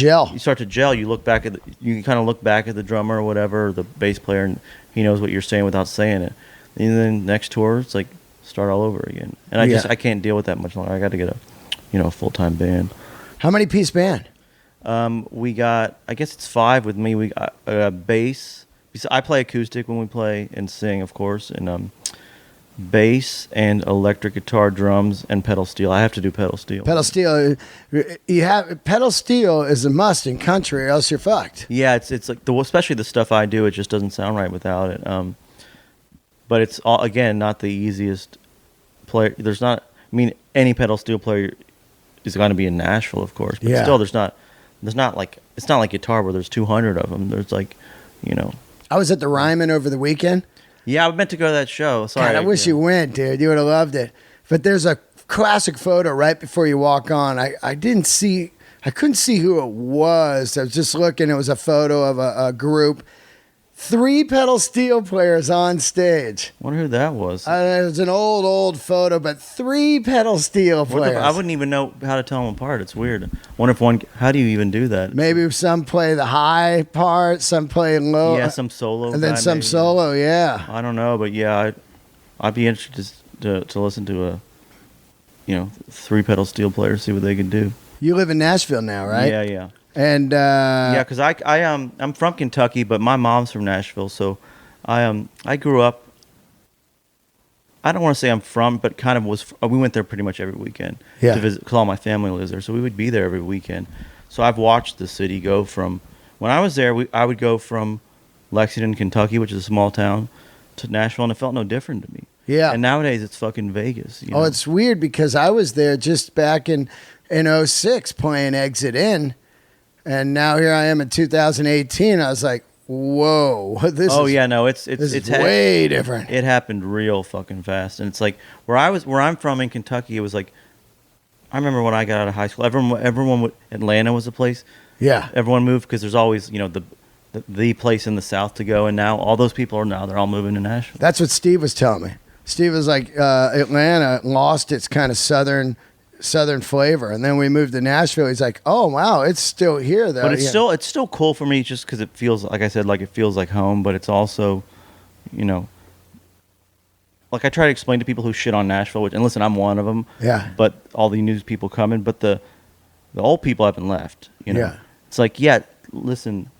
gel. You look back you kind of look back at the drummer or whatever, the bass player, and he knows what you're saying without saying it. And then next tour, it's like start all over again. And I can't deal with that much longer. I got to get a full-time band. How many piece band? We got, I guess it's 5 with me. We got bass. I play acoustic when we play and sing, of course, and bass and electric guitar, drums, and pedal steel. I have to do pedal steel. Pedal steel. Pedal steel is a must in country, or else you're fucked. Yeah, it's like especially the stuff I do. It just doesn't sound right without it. But it's again not the easiest player. There's not. I mean, any pedal steel player is going to be in Nashville, of course. But still, there's not like, it's not like guitar where there's 200 of them. There's like, I was at the Ryman over the weekend. Yeah, I meant to go to that show. Sorry. God, I wish you went, dude. You would have loved it. But there's a classic photo right before you walk on. I couldn't see who it was. I was just looking. It was a photo of a group. 3 pedal steel players on stage. I wonder who that was. It was an old photo, but 3 pedal steel players. I wouldn't even know how to tell them apart. It's weird. How do you even do that? Maybe some play the high part, some play low. Yeah, some solo. And then some solo, yeah. I don't know, but yeah, I'd be interested to listen to 3 pedal steel players, see what they can do. You live in Nashville now, right? Yeah. And because I'm from Kentucky, but my mom's from Nashville, so I grew up. I don't want to say I'm from, but kind of was. We went there pretty much every weekend to visit, because all my family lives there, so we would be there every weekend. So I've watched the city go from when I was there. I would go from Lexington, Kentucky, which is a small town, to Nashville, and it felt no different to me. Yeah. And nowadays it's fucking Vegas. Oh, it's weird because I was there just back in '06 playing Exit In. And now here I am in 2018. I was like, "Whoa, this!" Oh yeah, no, it's way different. It happened real fucking fast, and it's like where I'm from in Kentucky. It was like, I remember when I got out of high school. Everyone Atlanta was a place. Yeah, everyone moved because there's always the place in the South to go, and now all those people they're all moving to Nashville. That's what Steve was telling me. Steve was like, Atlanta lost its kind of southern flavor, and then we moved to Nashville. He's like, oh wow, it's still here though. But it's still cool for me, just because it feels, like I said, like it feels like home. But it's also, like I try to explain to people who shit on Nashville, and listen, I'm one of them. Yeah. But all the news people coming, but the old people haven't left. Yeah. It's like, listen,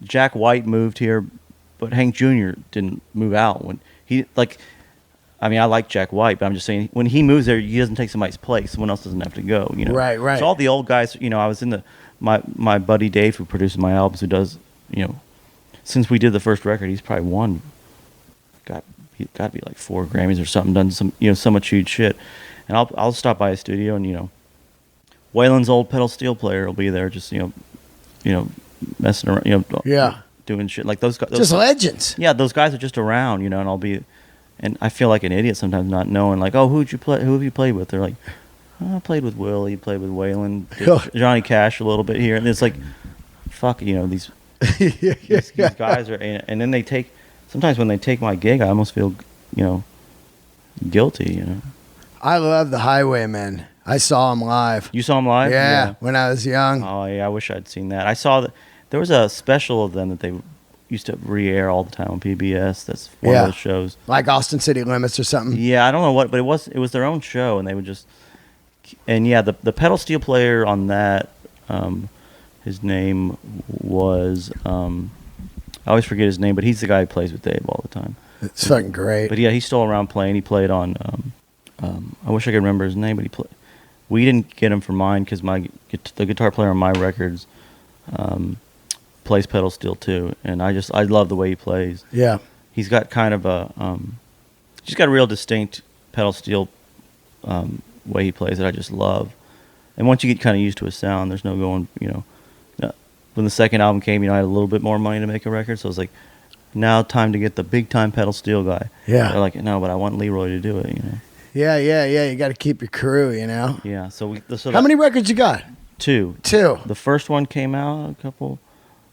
Jack White moved here, but Hank Jr. didn't move out when he like. I mean, I like Jack White, but I'm just saying, when he moves there, he doesn't take somebody's place. Someone else doesn't have to go. Right. So all the old guys, I was in my buddy Dave, who produces my albums, who does, since we did the first record, he's probably won, got to be like 4 Grammys or something, done some, so much huge shit. And I'll stop by his studio, and Waylon's old pedal steel player will be there, just messing around, doing shit like those guys. Just legends. Yeah, those guys are just around, and I'll be. And I feel like an idiot sometimes not knowing, like, oh, who have you played with? They're like, oh, I played with Willie, played with Waylon, Johnny Cash a little bit here. And it's like, fuck, these guys are, and then sometimes when they take my gig, I almost feel, guilty, I love the Highwaymen. I saw them live. You saw them live? Yeah, when I was young. Oh, yeah, I wish I'd seen that. I saw that there was a special of them that they used to re-air all the time on PBS. That's one of those shows. Like Austin City Limits or something. Yeah, I don't know what, but it was their own show, and they would just, and yeah, the pedal steel player on that, his name was, I always forget his name, but he's the guy who plays with Dave all the time. It's fucking great. But yeah, he's still around playing. He played on, I wish I could remember his name, but he played. We didn't get him for mine because the guitar player on my records plays pedal steel too, and I love the way he plays. Yeah, he's got kind of he's got a real distinct pedal steel way he plays that I just love. And once you get kind of used to his sound, there's no going. When the second album came, I had a little bit more money to make a record, so I was like, now time to get the big time pedal steel guy. Yeah, they're like, no, but I want Leroy to do it. Yeah. You got to keep your crew. Yeah. So how many records you got? Two. The first one came out a couple.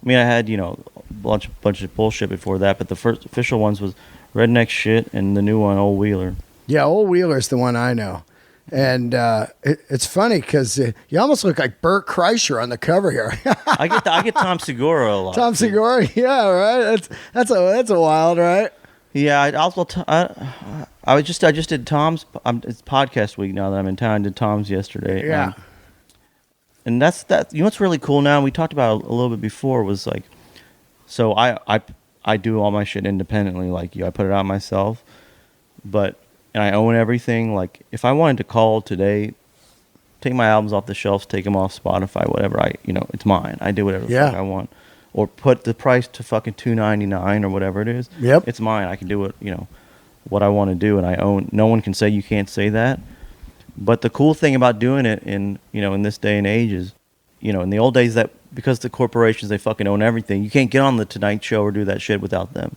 I mean, I had a bunch of bullshit before that, but the first official ones was Redneck Shit and the new one, Old Wheeler. Yeah, Old Wheeler's the one I know, and it's funny because you almost look like Bert Kreischer on the cover here. I get Tom Segura a lot. Tom Segura, yeah, right. That's a wild, right? Yeah, I just did Tom's. It's podcast week now that I'm in town. I did Tom's yesterday. Yeah. And that's that. What's really cool now? We talked about it a little bit before. Was like, so I do all my shit independently. Like I put it out myself, and I own everything. Like if I wanted to call today, take my albums off the shelves, take them off Spotify, whatever. It's mine. I do whatever the fuck I want, or put the price to fucking $2.99 or whatever it is. Yep, it's mine. I can do it. What I want to do, and I own. No one can say you can't say that. But the cool thing about doing it in this day and age is, in the old days, that because the corporations, they fucking own everything, you can't get on the Tonight Show or do that shit without them.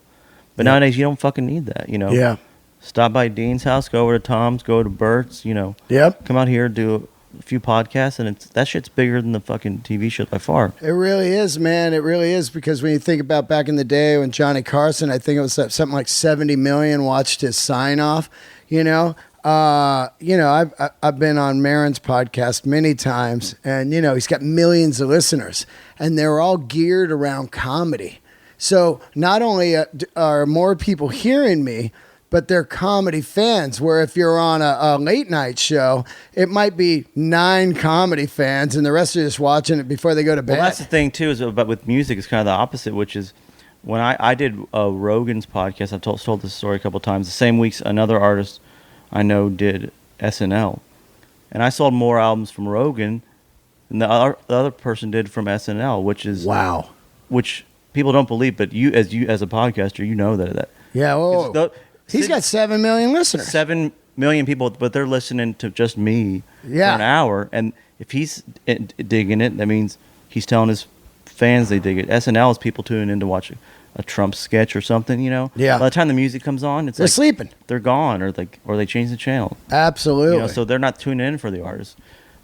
But nowadays, you don't fucking need that, Yeah. Stop by Dean's house, go over to Tom's, go to Bert's, Yep. Come out here, do a few podcasts, and that shit's bigger than the fucking TV show by far. It really is, man. It really is, because when you think about back in the day when Johnny Carson, I think it was something like 70 million watched his sign off, I've been on Maron's podcast many times, and he's got millions of listeners, and they're all geared around comedy. So not only are more people hearing me, but they're comedy fans. Where if you're on a late night show, it might be 9 comedy fans, and the rest are just watching it before they go to bed. Well, that's the thing too. But with music, it's kind of the opposite, which is when I did Rogan's podcast. I've told this story a couple times. The same weeks, another artist I know did SNL, and I sold more albums from Rogan than the other person did from SNL, which is wow. Which people don't believe, but you as a podcaster, that. Yeah, well, he's got 7 million listeners. 7 million people, but they're listening to just me for an hour, and if he's digging it, that means he's telling his fans they dig it. SNL is people tuning in to watch a Trump sketch or something, Yeah. By the time the music comes on, they're sleeping. They're gone, or they change the channel. Absolutely. So they're not tuning in for the artist.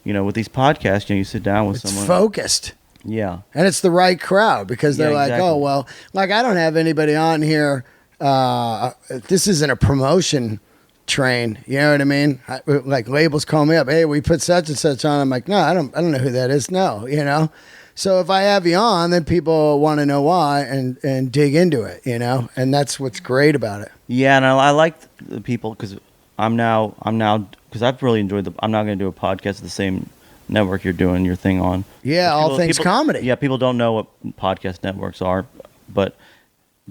With these podcasts, you sit down with someone. It's focused. Yeah. And it's the right crowd, because they're like, exactly. oh, well, like I don't have anybody on here. This isn't a promotion train. You know what I mean? Like labels call me up. Hey, we put such and such on. I'm like, no, I don't know who that is. No, So if I have you on, then people want to know why and dig into it, and that's what's great about it. Yeah, and I like the people, because I'm now because I've really enjoyed I'm not going to do a podcast at the same network you're doing your thing on. Yeah, all things comedy. Yeah, people don't know what podcast networks are, but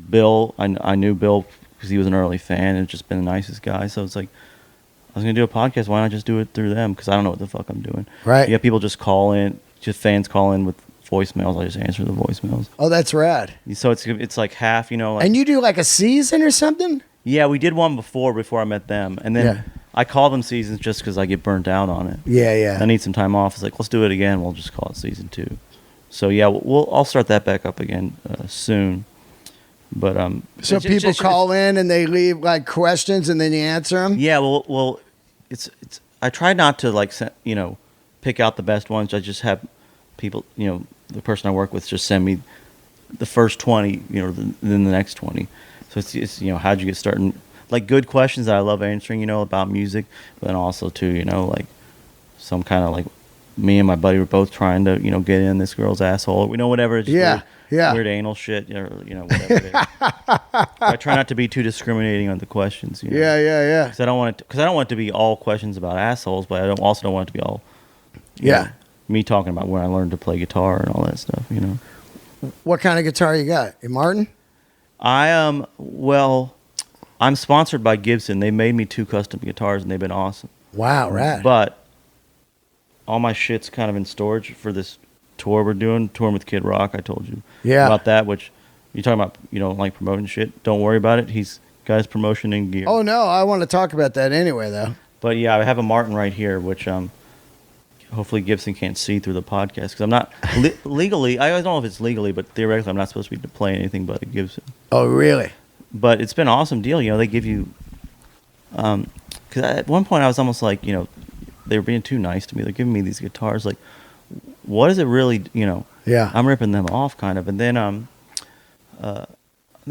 Bill, I knew Bill because he was an early fan and just been the nicest guy. So it's like, I was going to do a podcast. Why not just do it through them? Because I don't know what the fuck I'm doing. Right. Yeah, people just call in, fans call in with voicemails. I just answer the voicemails. Oh, that's rad. So it's like half, and you do like a season or something? Yeah, we did one before I met them, and then I call them seasons just because I get burnt out on it. Yeah. I need some time off. It's like, let's do it again. We'll just call it season 2. So yeah, I'll start that back up again soon. But so people call in and they leave like questions, and then you answer them. Yeah, well, it's I try not to pick out the best ones. I just have people, the person I work with just send me the first 20, then the next 20. So it's how'd you get started? Like good questions that I love answering, about music, but then also too, like some kind of like me and my buddy were both trying to, get in this girl's asshole, whatever. It's Yeah. weird anal shit, or whatever it is. I try not to be too discriminating on the questions. Yeah. Because I don't want it to be all questions about assholes, but also don't want it to be all me talking about when I learned to play guitar and all that stuff. What kind of guitar you got? A Martin? I'm sponsored by Gibson. They made me 2 custom guitars, and they've been awesome. Wow, rad. But all my shit's kind of in storage for this tour we're doing, touring with Kid Rock. I told you about that, which you're talking about, like promoting shit. Don't worry about it. He's got his promotion in gear. Oh, no, I want to talk about that anyway, though. But yeah, I have a Martin right here, which hopefully Gibson can't see through the podcast, because I'm not legally, I don't know if it's legally, but theoretically I'm not supposed to be playing anything but a Gibson. Oh, really? But it's been an awesome deal. They give you, because at one point I was almost like, they were being too nice to me. They're giving me these guitars. Like, what is it really, Yeah. I'm ripping them off kind of. And then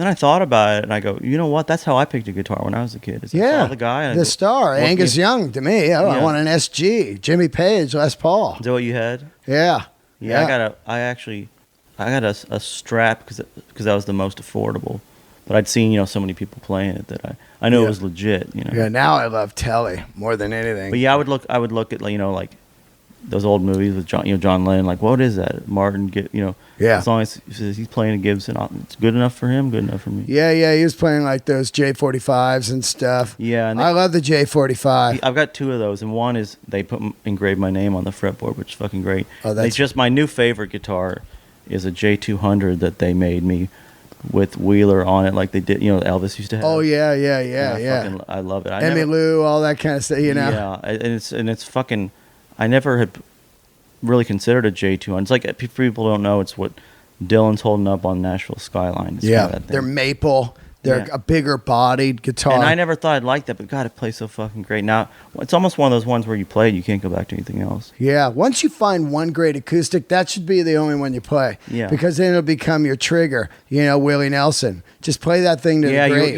I thought about it, and I go, you know what? That's how I picked a guitar when I was a kid. I saw the guy. And Star, Angus Young to me. I want an SG. Jimmy Page, Les Paul. Is that what you had? Yeah. I got a strap because that was the most affordable. But I'd seen, so many people playing it that I knew it was legit, Yeah, now I love Telly more than anything. But yeah, I would look at, like those old movies with John Lennon, like, what is that? Martin, as long as he's playing a Gibson, it's good enough for him, good enough for me. Yeah, he was playing like those J45s and stuff. Yeah. And I love the J45. I've got 2 of those, and one is they engraved my name on the fretboard, which is fucking great. Oh, that's just my new favorite guitar is a J200 that they made me with Wheeler on it, like they did, Elvis used to have. Oh yeah. I love it. Emmylou, all that kind of stuff, Yeah, and it's fucking. I never had really considered a J200. It's like, people don't know, it's what Dylan's holding up on Nashville Skyline. It's they're maple. They're a bigger bodied guitar. And I never thought I'd like that, but God, it plays so fucking great. Now, it's almost one of those ones where you play it, you can't go back to anything else. Yeah, once you find one great acoustic, that should be the only one you play. Yeah. Because then it'll become your trigger. Willie Nelson. Just play that thing to the grave.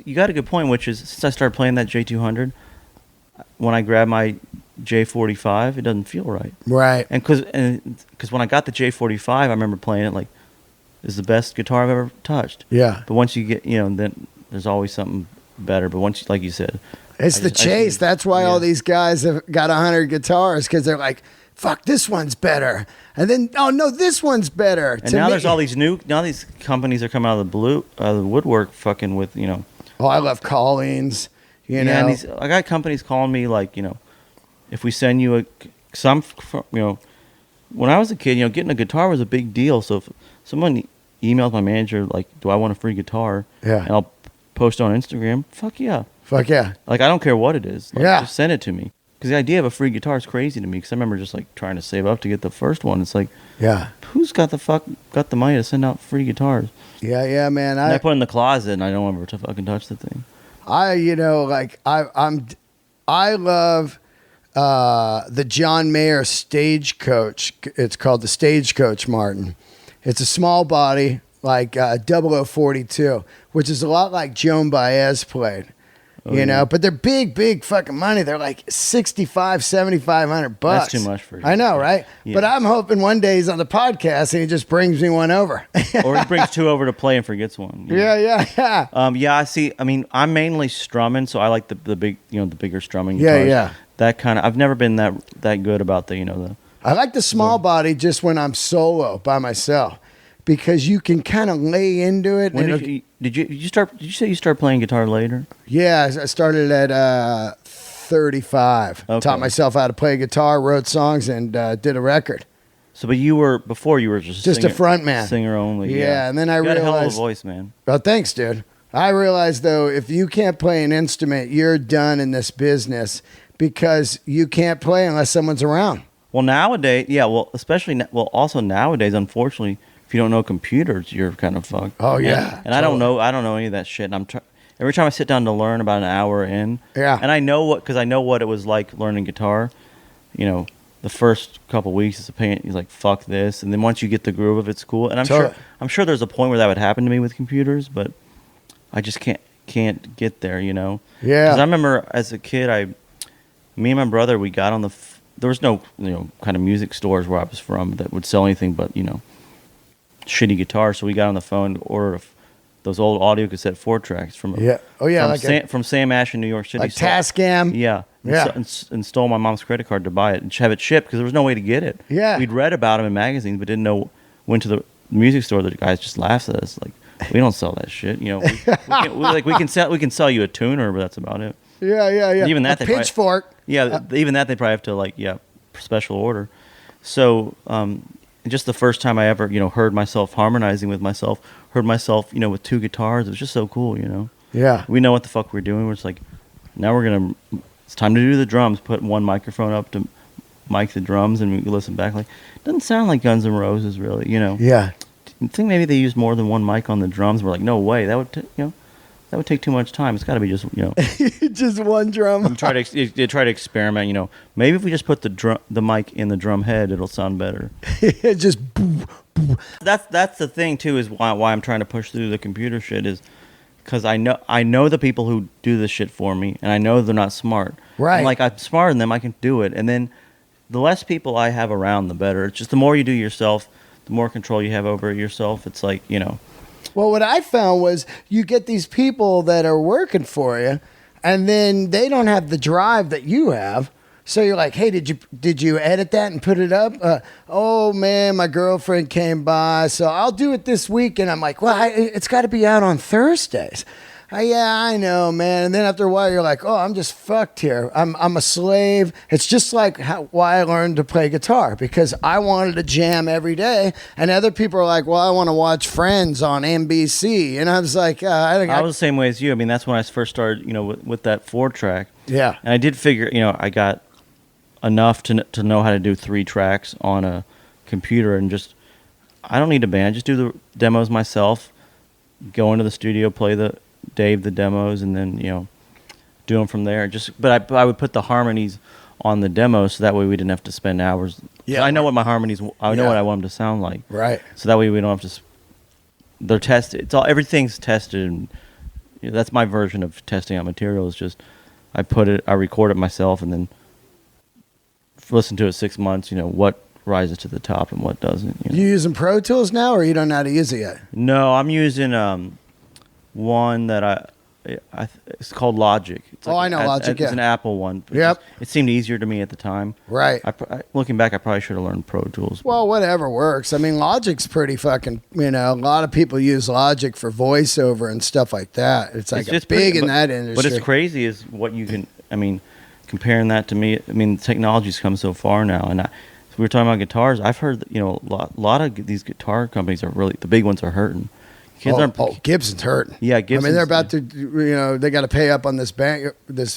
You got a good point, which is, since I started playing that J200, when I grab my J45, it doesn't feel right. Right. And because when I got the J45, I remember playing it like, this is the best guitar I've ever touched. Yeah. But once you get, then there's always something better. But once, like you said, it's the chase. That's why all these guys have got 100 guitars, because they're like, fuck, this one's better. And then, oh no, this one's better. And now there's all these these companies are coming out of the woodwork, fucking with, Oh, I love Collins. And I got companies calling me like, if we send you when I was a kid, getting a guitar was a big deal. So if someone emails my manager like, do I want a free guitar? Yeah. And I'll post it on Instagram. Fuck yeah. Fuck yeah. Like, I don't care what it is. Like, yeah. Just send it to me. Because the idea of a free guitar is crazy to me. Because I remember just like trying to save up to get the first one. It's like, yeah, who's got the money to send out free guitars? Yeah, man. I put it in the closet and I don't ever to fucking touch the thing. I love the John Mayer Stagecoach. It's called the Stagecoach Martin. It's a small body, like 0042, which is a lot like Joan Baez played. But they're big fucking money. They're like $6,500, $7,500. That's too much for you. I know, right? Yeah. But I'm hoping one day he's on the podcast and he just brings me one over. Or he brings 2 over to play and forgets one. Yeah. I see. I mean, I'm mainly strumming, so I like the big, the bigger strumming guitars. Yeah. That kind of. I've never been that good about the. I like the small body just when I'm solo by myself, because you can kind of lay into it. Did you say you started playing guitar later? Yeah, I started at 35. Okay. Taught myself how to play guitar, wrote songs, and did a record. So, but you were just a front man, singer only. Yeah, and then I realized, got a hell of a voice, man. Oh, thanks, dude. I realized though, if you can't play an instrument, you're done in this business, because you can't play unless someone's around. Well, nowadays, also nowadays, unfortunately, if you don't know computers, you're kind of fucked. Oh yeah, and totally. I don't know any of that shit. And every time I sit down to learn about an hour in, and I know what it was like learning guitar. The first couple weeks is a pain. He's like, fuck this, and then once you get the groove of it, it's cool. And I'm sure there's a point where that would happen to me with computers, but I just can't get there. Yeah. Because I remember as a kid, me and my brother, we got on there was no kind of music stores where I was from that would sell anything but shitty guitar, so we got on the phone to order those old audio cassette 4-tracks from from Sam Ash in New York City. Like Tascam. Yeah. Yeah. And stole my mom's credit card to buy it and have it shipped because there was no way to get it. Yeah. We'd read about them in magazines, but didn't know. Went to the music store. The guys just laughed at us like, we don't sell that shit. You know, we can sell you a tuner, but that's about it. Yeah. Even that, pitchfork. Even that they probably have to special order. So just the first time I ever heard myself harmonizing with myself, heard myself with two guitars, it was just so cool. Yeah. We know what the fuck we're doing. We're just like, now it's time to do the drums. Put one microphone up to mic the drums, and we listen back. Like, doesn't sound like Guns N' Roses, really. Yeah. I think maybe they used more than one mic on the drums. We're like, no way, that would take too much time. It's got to be just just one drum. You try to experiment. Maybe if we just put the mic in the drum head, it'll sound better. Just boo, boo. That's the thing too. Is why I'm trying to push through the computer shit is because I know the people who do this shit for me, and I know they're not smart. Right. And like I'm smarter than them, I can do it. And then the less people I have around, the better. It's just the more you do yourself, the more control you have over yourself. It's like Well, what I found was you get these people that are working for you, and then they don't have the drive that you have. So you're like, hey, did you edit that and put it up? Oh man, my girlfriend came by, so I'll do it this week. And I'm like, well, it's got to be out on Thursdays. Yeah, I know, man. And then after a while, you're like, oh, I'm just fucked here. I'm a slave. It's just like why I learned to play guitar, because I wanted to jam every day. And other people are like, well, I want to watch Friends on NBC. And I was like, I was the same way as you. I mean, that's when I first started, with that 4-track. Yeah. And I did figure, I got enough to know how to do 3 tracks on a computer, and just, I don't need a band. Just do the demos myself, go into the studio, play the demos, and then do them from there. But I would put the harmonies on the demos, so that way we didn't have to spend hours. Yeah, I know what my harmonies. I know what I want them to sound like. Right. So that way we don't have to. They're tested. Everything's tested, and that's my version of testing out material. Is just I record it myself, and then listen to it 6 months. What rises to the top and what doesn't. You using Pro Tools now, or you don't know how to use it yet? No, I'm using one that it's called Logic. It's I know Logic. It's an Apple one. Yep. It seemed easier to me at the time. Right. Looking back, I probably should have learned Pro Tools. Well, whatever works. I mean, Logic's pretty fucking. A lot of people use Logic for voiceover and stuff like that. It's big in that industry. But it's crazy is what you can. I mean, comparing that to me. I mean, technology's come so far now, and we were talking about guitars. I've heard that, a lot of these guitar companies are really, the big ones are hurting. Gibson's hurting. Yeah, Gibson's. I mean, they're about to, they got to pay up on this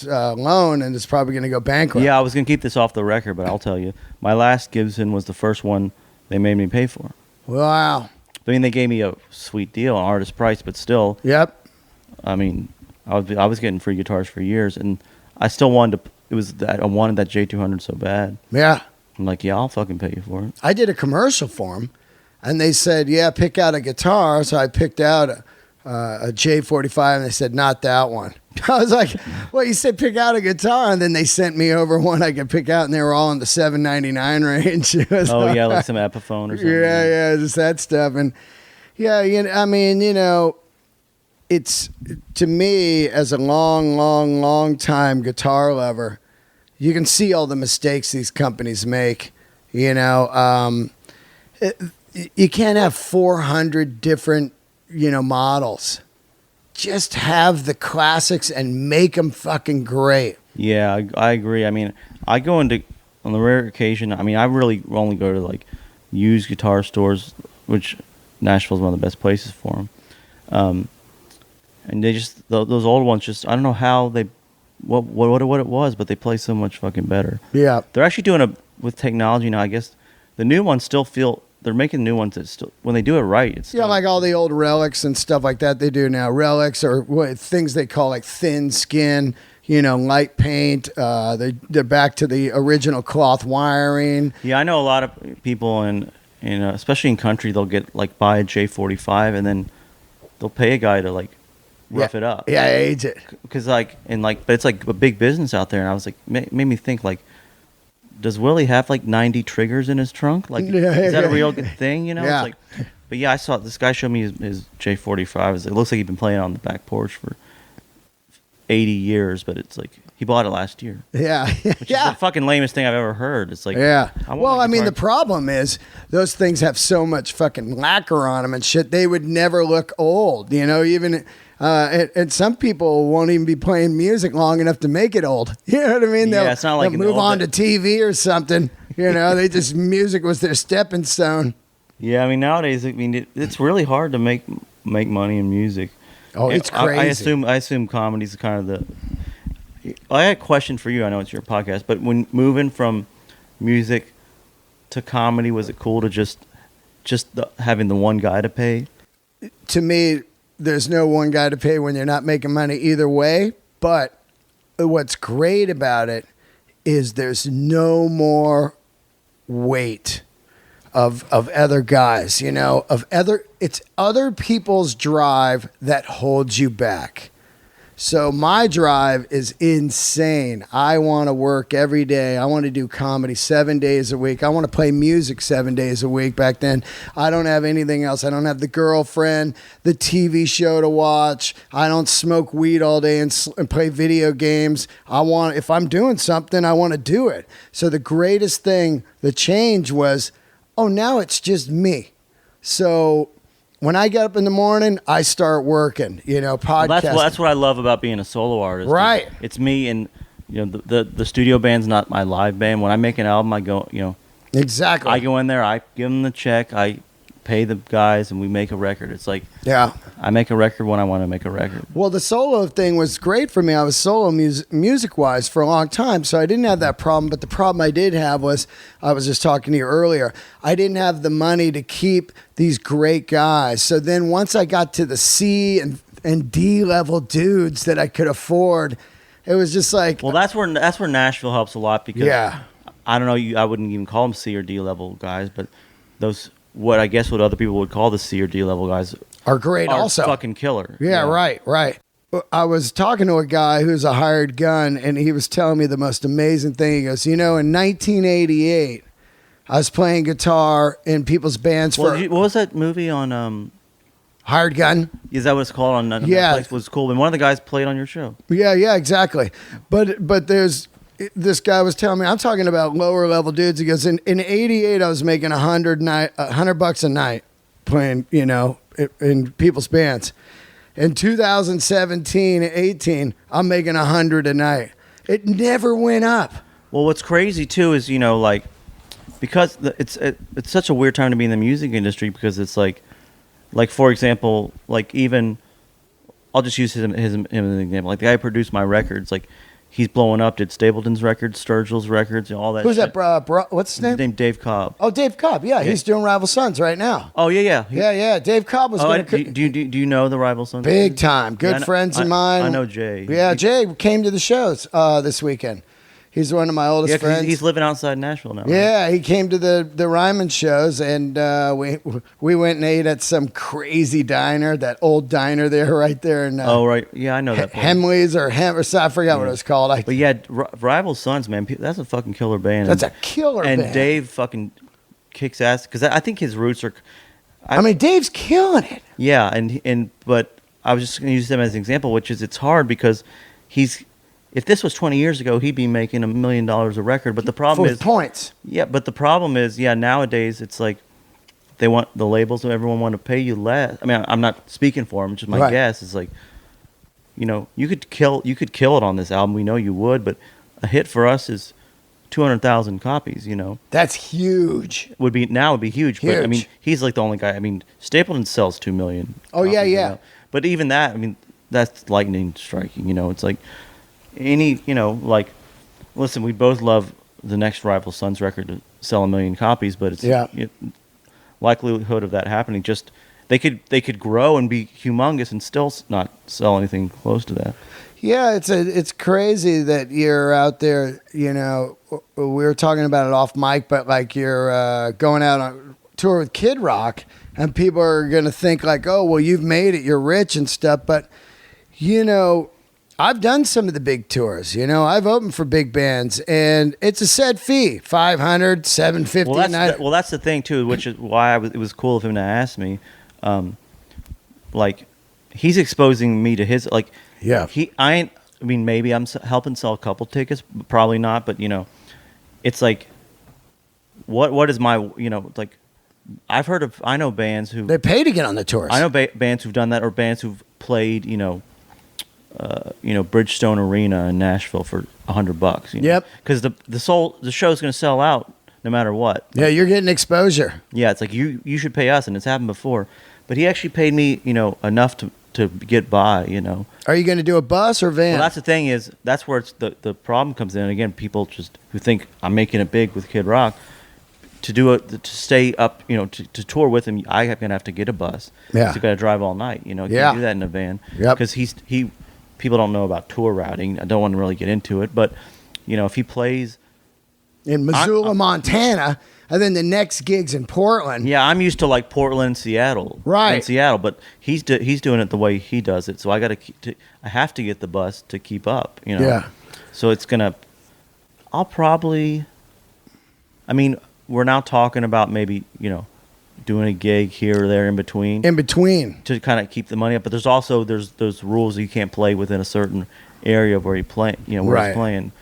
loan, and it's probably going to go bankrupt. Yeah, I was going to keep this off the record, but I'll tell you, my last Gibson was the first one they made me pay for. Wow. I mean, they gave me a sweet deal, an artist price, but still. Yep. I mean, I was getting free guitars for years, and I still wanted to. I wanted that J200 so bad. Yeah. I'm like, yeah, I'll fucking pay you for it. I did a commercial for them. And they said, yeah, pick out a guitar. So I picked out a J45, and they said, not that one. I was like, well, you said pick out a guitar, and then they sent me over one I could pick out, and they were all in the $799 range. Oh, yeah, like some Epiphone or something. Yeah, just that stuff. And, yeah, I mean, it's, to me, as a long time guitar lover, you can see all the mistakes these companies make, you can't have 400 different, models. Just have the classics and make them fucking great. Yeah, I agree. I mean, I go into, on the rare occasion, I mean, I really only go to, like, used guitar stores, which Nashville's one of the best places for them. And they just, those old ones just, I don't know how what it was, but they play so much fucking better. Yeah. They're actually doing with technology now, I guess, the new ones still feel, they're making new ones that still, when they do it right, it's still, like all the old relics and stuff like that they do now. Relics or things they call like thin skin, light paint. They're back to the original cloth wiring. Yeah, I know a lot of people in especially in country, they'll get buy a J45 and then they'll pay a guy to rough it up. Yeah, age it. Because but it's like a big business out there, and I was made me think does Willie have 90 triggers in his trunk? Is that a real good thing? Yeah. It's But yeah, I saw this guy showed me his J45. It looks like he'd been playing on the back porch for 80 years, but it's like he bought it last year. Yeah. Which is the fucking lamest thing I've ever heard. It's like, yeah. Well, I mean, the guitar- problem is those things have so much fucking lacquer on them and shit. They would never look old, you know, even, and some people won't even be playing music long enough to make it old. You know what I mean? Yeah, it's not like they'll in the move old on to TV or something. You know, music was their stepping stone. Yeah, I mean, nowadays, I mean, it's really hard to make money in music. Oh, it's crazy. I assume comedy's kind of the. I had a question for you. I know it's your podcast, but when moving from music to comedy, was it cool to just having the one guy to pay? To me, there's no one guy to pay when you're not making money either way. But what's great about it is there's no more weight of other guys, you know, it's other people's drive that holds you back. So my drive is insane. I want to work every day. I want to do comedy 7 days a week. I want to play music 7 days a week. Back then, I don't have anything else. I don't have the girlfriend, the TV show to watch. I don't smoke weed all day and play video games. If I'm doing something, I want to do it. So the greatest thing, the change was, oh, now it's just me. So when I get up in the morning, I start working, you know, podcasting. Well, that's what I love about being a solo artist. Right. It's me, and you know, the studio band's not my live band. When I make an album, I go, you know, exactly. I go in there, I give them the check, I pay the guys, and we make a record. It's like, yeah, I make a record when I want to make a record. Well, the solo thing was great for me. I was solo music-wise for a long time, so I didn't have that problem. But the problem I did have was, I was just talking to you earlier, I didn't have the money to keep these great guys. So then once I got to the C and D level dudes that I could afford, it was just like... Well, that's where Nashville helps a lot, because yeah. I don't know, I wouldn't even call them C or D level guys, but those... what other people would call the C or D level guys are great also. Fucking killer. Yeah, right. I was talking to a guy who's a hired gun, and he was telling me the most amazing thing. He goes, you know, in 1988, I was playing guitar in people's bands what was that movie on... Hired Gun? Is that what it's called on Netflix? Yeah. It was cool. And one of the guys played on your show. Yeah, exactly. But there's... This guy was telling me, I'm talking about lower level dudes. He goes, in 88, I was making $100 a night playing, you know, in people's bands. In 2017, 18, I'm making 100 a night. It never went up. Well, what's crazy too is, you know, like, because it's such a weird time to be in the music industry, because it's like for example, like, even I'll just use him as an example. Like, the guy who produced my records, like, he's blowing up. Did Stapleton's records, Sturgill's records, you know, all that. Who's shit. that? What's his name? His name Dave Cobb. Oh, Dave Cobb. Yeah, he's doing Rival Sons right now. Oh yeah. Yeah. Dave Cobb was going to... Do you know the Rival Sons? Big time. Good friends of mine. I know Jay. Yeah, Jay came to the shows this weekend. He's one of my oldest friends. He's living outside Nashville now. Right? Yeah, he came to the Ryman shows, and we went and ate at some crazy diner, that old diner there, right there. In, oh, right. Yeah, I know that place. Hemley's or I forgot what it was called. But yeah, Rival Sons, man, that's a fucking killer band. That's a killer band. And Dave fucking kicks ass, because I think his roots are... I mean, Dave's killing it. Yeah, but I was just going to use them as an example, which is, it's hard because if this was 20 years ago, he'd be making $1 million a record. But the problem is points. Yeah, but the problem is, nowadays it's like they want the labels, and everyone want to pay you less. I mean, I'm not speaking for him, just my guess is, like, you know, you could kill it on this album. We know you would, but a hit for us is 200,000 copies. You know, that's huge. Would be huge. But I mean, he's like the only guy. I mean, Stapleton sells 2 million. Oh copies, yeah. You know? But even that, I mean, that's lightning striking. You know, it's like. Like, listen, we both love the next Rival Sons record to sell 1 million copies, but it's likelihood of that happening. Just they could grow and be humongous and still not sell anything close to that. Yeah, it's crazy that you're out there. You know, we were talking about it off mic, but like you're going out on tour with Kid Rock, and people are gonna think like, oh, well, you've made it, you're rich and stuff, but you know. I've done some of the big tours. You know, I've opened for big bands, and it's a set fee, $500, $750 a night. Well, that's the thing too, which is why it was cool of him to ask me. Like, he's exposing me to his like. Yeah. I mean, maybe I'm helping sell a couple tickets, probably not. But you know, it's like, what is my like. I know bands who They pay to get on the tours. I know bands who've done that, or bands who've played, Bridgestone Arena in Nashville for $100. Yep. Because the show's going to sell out no matter what. Yeah, you're getting exposure. Yeah, it's like you should pay us, and it's happened before. But he actually paid me, enough to get by. Are you going to do a bus or van? Well, that's the thing is that's where the problem comes in. Again, people just who think I'm making it big with Kid Rock. To stay up, to tour with him, I'm gonna have to get a bus. Yeah, you got to drive all night. You can't do that in a van. Yep. Because people don't know about tour routing. I don't want to really get into it, but if he plays in Missoula, Montana, and then the next gig's in Portland. Yeah, I'm used to like Portland, and Seattle, right? In Seattle, but he's doing it the way he does it. So I have to get the bus to keep up. Yeah. So I'll probably. I mean. We're now talking about maybe, doing a gig here or there in between. To kind of keep the money up. But there's those rules you can't play within a certain area of where you play, where he's playing.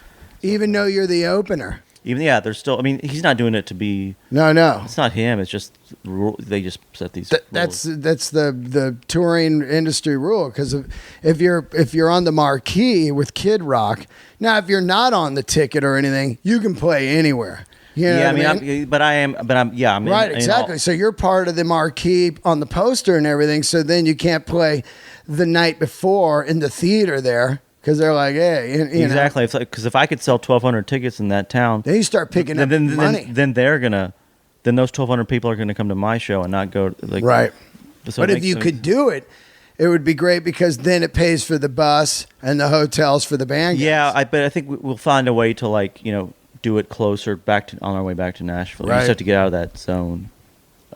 Even though you're the opener. There's still, he's not doing it to be. No. It's not him. It's just, they just set these rules. That's the touring industry rule. Because if you're on the marquee with Kid Rock, now if you're not on the ticket or anything, you can play anywhere. I'm right, exactly. So you're part of the marquee on the poster and everything. So then you can't play the night before in the theater there because they're like, hey, exactly. Because if I could sell 1,200 tickets in that town, then you start picking up money. Then those 1,200 people are gonna come to my show and not go right. So but if you could do it. It would be great because then it pays for the bus and the hotels for the band. Yeah, but I think we'll find a way to do it closer on our way back to Nashville. Right. You just have to get out of that zone.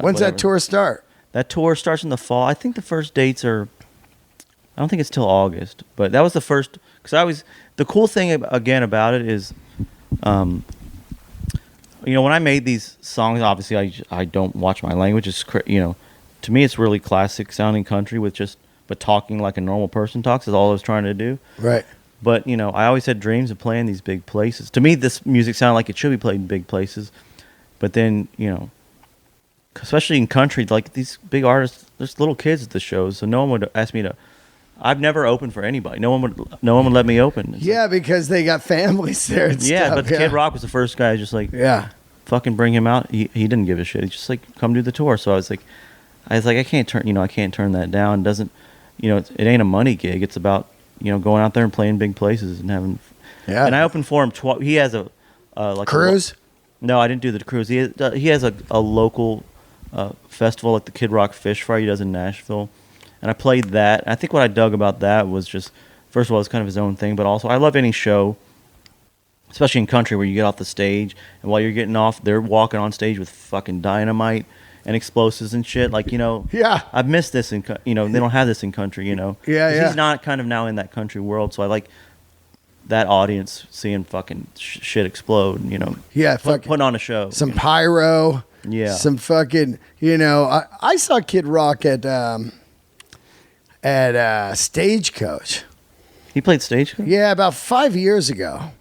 When's that tour start? That tour starts in the fall. I think the first dates are. I don't think it's till August, but that was the first. Because the cool thing again about it is, when I made these songs, obviously I don't watch my language. It's to me it's really classic sounding country but talking like a normal person talks is all I was trying to do. Right. But, I always had dreams of playing these big places. To me, this music sounded like it should be played in big places. But then, especially in country, like these big artists, there's little kids at the shows, so no one would ask me to. I've never opened for anybody. No one would let me open. It's because they got families there and stuff. But Kid Rock was the first guy just fucking bring him out. He didn't give a shit. He just come do the tour. So I was like, I can't turn that down. It doesn't, it ain't a money gig. It's about, going out there and playing big places and having. Yeah. And I opened for him. He has a cruise. No, I didn't do the cruise. He has a local festival like the Kid Rock Fish Fry he does in Nashville, and I played that. I think what I dug about that was just first of all it's kind of his own thing, but also I love any show, especially in country where you get off the stage and while you're getting off, they're walking on stage with fucking dynamite and explosives and shit. Yeah, I've missed this in they don't have this in country. Yeah. He's not kind of now in that country world, so I like that audience seeing fucking shit explode. Yeah, putting on a show. Some pyro. Yeah. Some fucking. I saw Kid Rock at Stagecoach. He played Stagecoach? Yeah, about 5 years ago.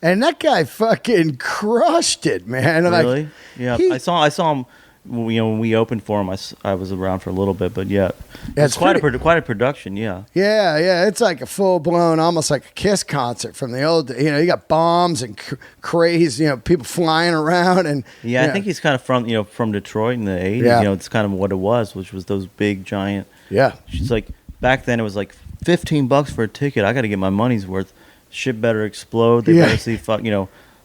And that guy fucking crushed it, man. Really? I saw him. When we opened for him, I was around for a little bit, but it's quite a production. Yeah. It's like a full blown, almost like a Kiss concert from the old. You got bombs and crazy, people flying around and. Yeah, I think he's kind of from Detroit in the '80s. Yeah. It's kind of what it was, which was those big giant. Yeah. She's like back then it was like $15 for a ticket. I got to get my money's worth. Shit better explode. They better see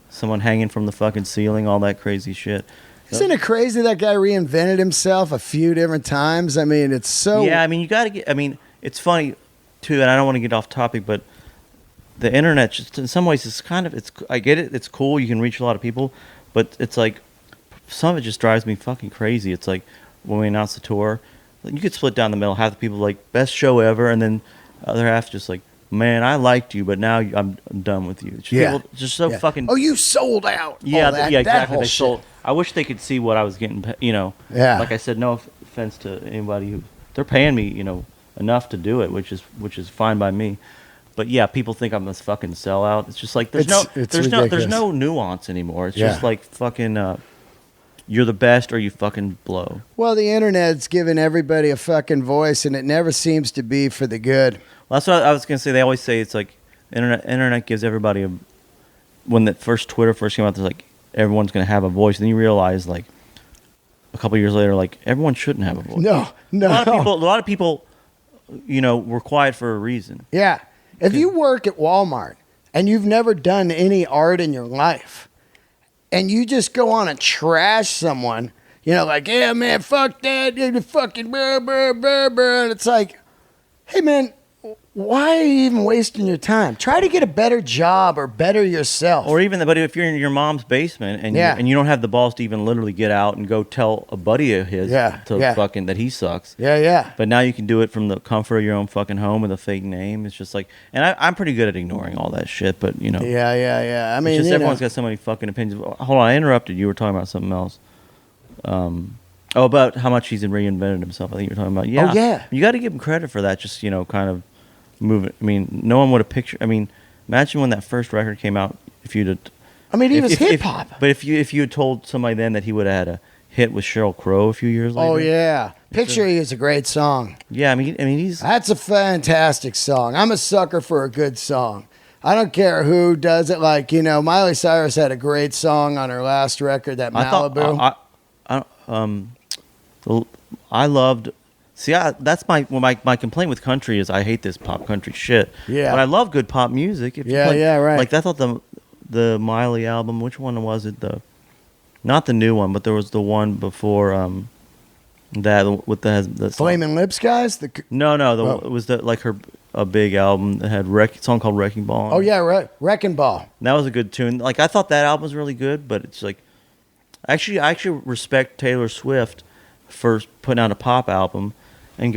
someone hanging from the fucking ceiling. All that crazy shit. Isn't it crazy that guy reinvented himself a few different times? I mean, it's so... Yeah, you got to get... it's funny, too, and I don't want to get off topic, but the internet, just in some ways, I get it. It's cool. You can reach a lot of people, but it's like... Some of it just drives me fucking crazy. It's like, when we announce the tour, you could split down the middle. Half the people best show ever, and then the other half just man, I liked you, but now I'm done with you. It's just Yeah. people just so Yeah. fucking. Oh, you sold out. Yeah, All that, yeah, that exactly. whole They shit. sold. I wish they could see what I was getting. Yeah. Like I said, no offense to anybody who they're paying me, enough to do it, which is fine by me. But yeah, people think I'm this fucking sellout. It's just like there's It's there's ridiculous. no nuance anymore. It's Yeah. just like fucking you're the best or you fucking blow. Well, the internet's given everybody a fucking voice, and it never seems to be for the good. Well, that's what I was gonna say. They always say it's like internet gives everybody when the first Twitter first came out, there's like everyone's gonna have a voice. Then you realize like a couple years later, like everyone shouldn't have a voice. No. A lot of people, were quiet for a reason. Yeah. If you work at Walmart and you've never done any art in your life, and you just go on and trash someone, like, yeah, man, fuck that, you fucking blah, blah, blah, blah. And it's like, hey, man, why are you even wasting your time? Try to get a better job or better yourself. Or even, but if you're in your mom's basement and and you don't have the balls to even literally get out and go tell a buddy of his fucking that he sucks. Yeah. But now you can do it from the comfort of your own fucking home with a fake name. It's just like, and I'm pretty good at ignoring all that shit, but Yeah. I mean, it's just everyone's got so many fucking opinions. Hold on, I interrupted. You were talking about something else. About how much he's reinvented himself. I think you were talking about. Yeah. Oh, yeah. You got to give him credit for that. Just kind of move it. I mean, no one would have pictured. I mean, imagine when that first record came out. If you'd, he was hip hop. But if you had told somebody then that he would have had a hit with Sheryl Crow a few years later. Oh yeah, Picture You is a great song. Yeah, I mean he's. That's a fantastic song. I'm a sucker for a good song. I don't care who does it. Like Miley Cyrus had a great song on her last record, that Malibu. I loved. See, that's my complaint with country is I hate this pop country shit. Yeah. But I love good pop music. Right. Like I thought the Miley album. Which one was it? Not the new one, but there was the one before that with the Flaming Lips guys. No, it was a big album that had song called Wrecking Ball. Oh yeah, right. Wrecking Ball. That was a good tune. Like I thought that album was really good, but it's like I actually respect Taylor Swift for putting out a pop album and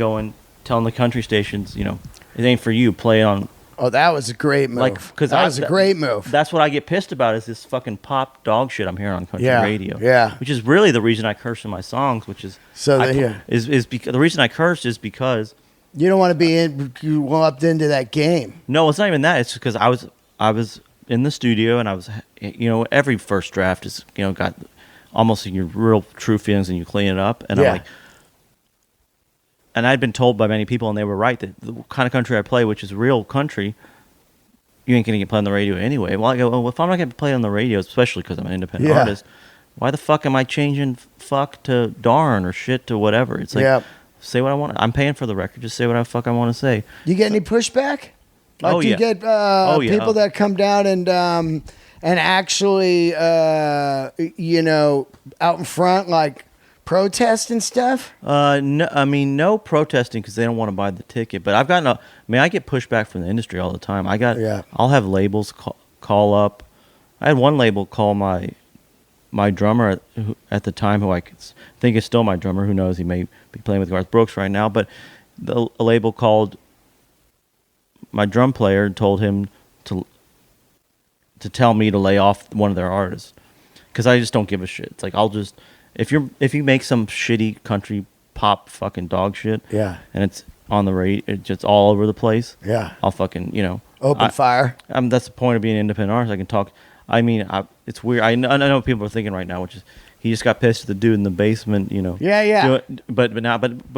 telling the country stations, it ain't for you. Play it on. Oh, that was a great move. That was a great move. That's what I get pissed about is this fucking pop dog shit I'm hearing on country radio. Yeah. Which is really the reason I curse in my songs, which is because the reason I cursed is because you don't want to be you walked into that game. No, it's not even that. It's because I was in the studio and I was every first draft is got almost your real true feelings and you clean it up and I'm like. And I'd been told by many people, and they were right, that the kind of country I play, which is real country, you ain't going to get played on the radio anyway. Well, I go, well, if I'm not going to play on the radio, especially because I'm an independent artist, why the fuck am I changing fuck to darn or shit to whatever? It's like, say what I want. I'm paying for the record. Just say what I fuck I want to say. You get any pushback? Like, do you get people that come down and actually, out in front, like, protest and stuff? No, I mean no protesting because they don't want to buy the ticket. But I've gotten I get pushback from the industry all the time. I'll have labels call up. I had one label call my drummer at the time, who I think is still my drummer. Who knows? He may be playing with Garth Brooks right now. But a label called my drum player and told him to tell me to lay off one of their artists because I just don't give a shit. It's like if you make some shitty country pop fucking dog shit, and it's on the radio, it's just all over the place, I'll fucking open fire. That's the point of being an independent artist. I can talk. I mean, it's weird. I know what people are thinking right now, which is he just got pissed at the dude in the basement, But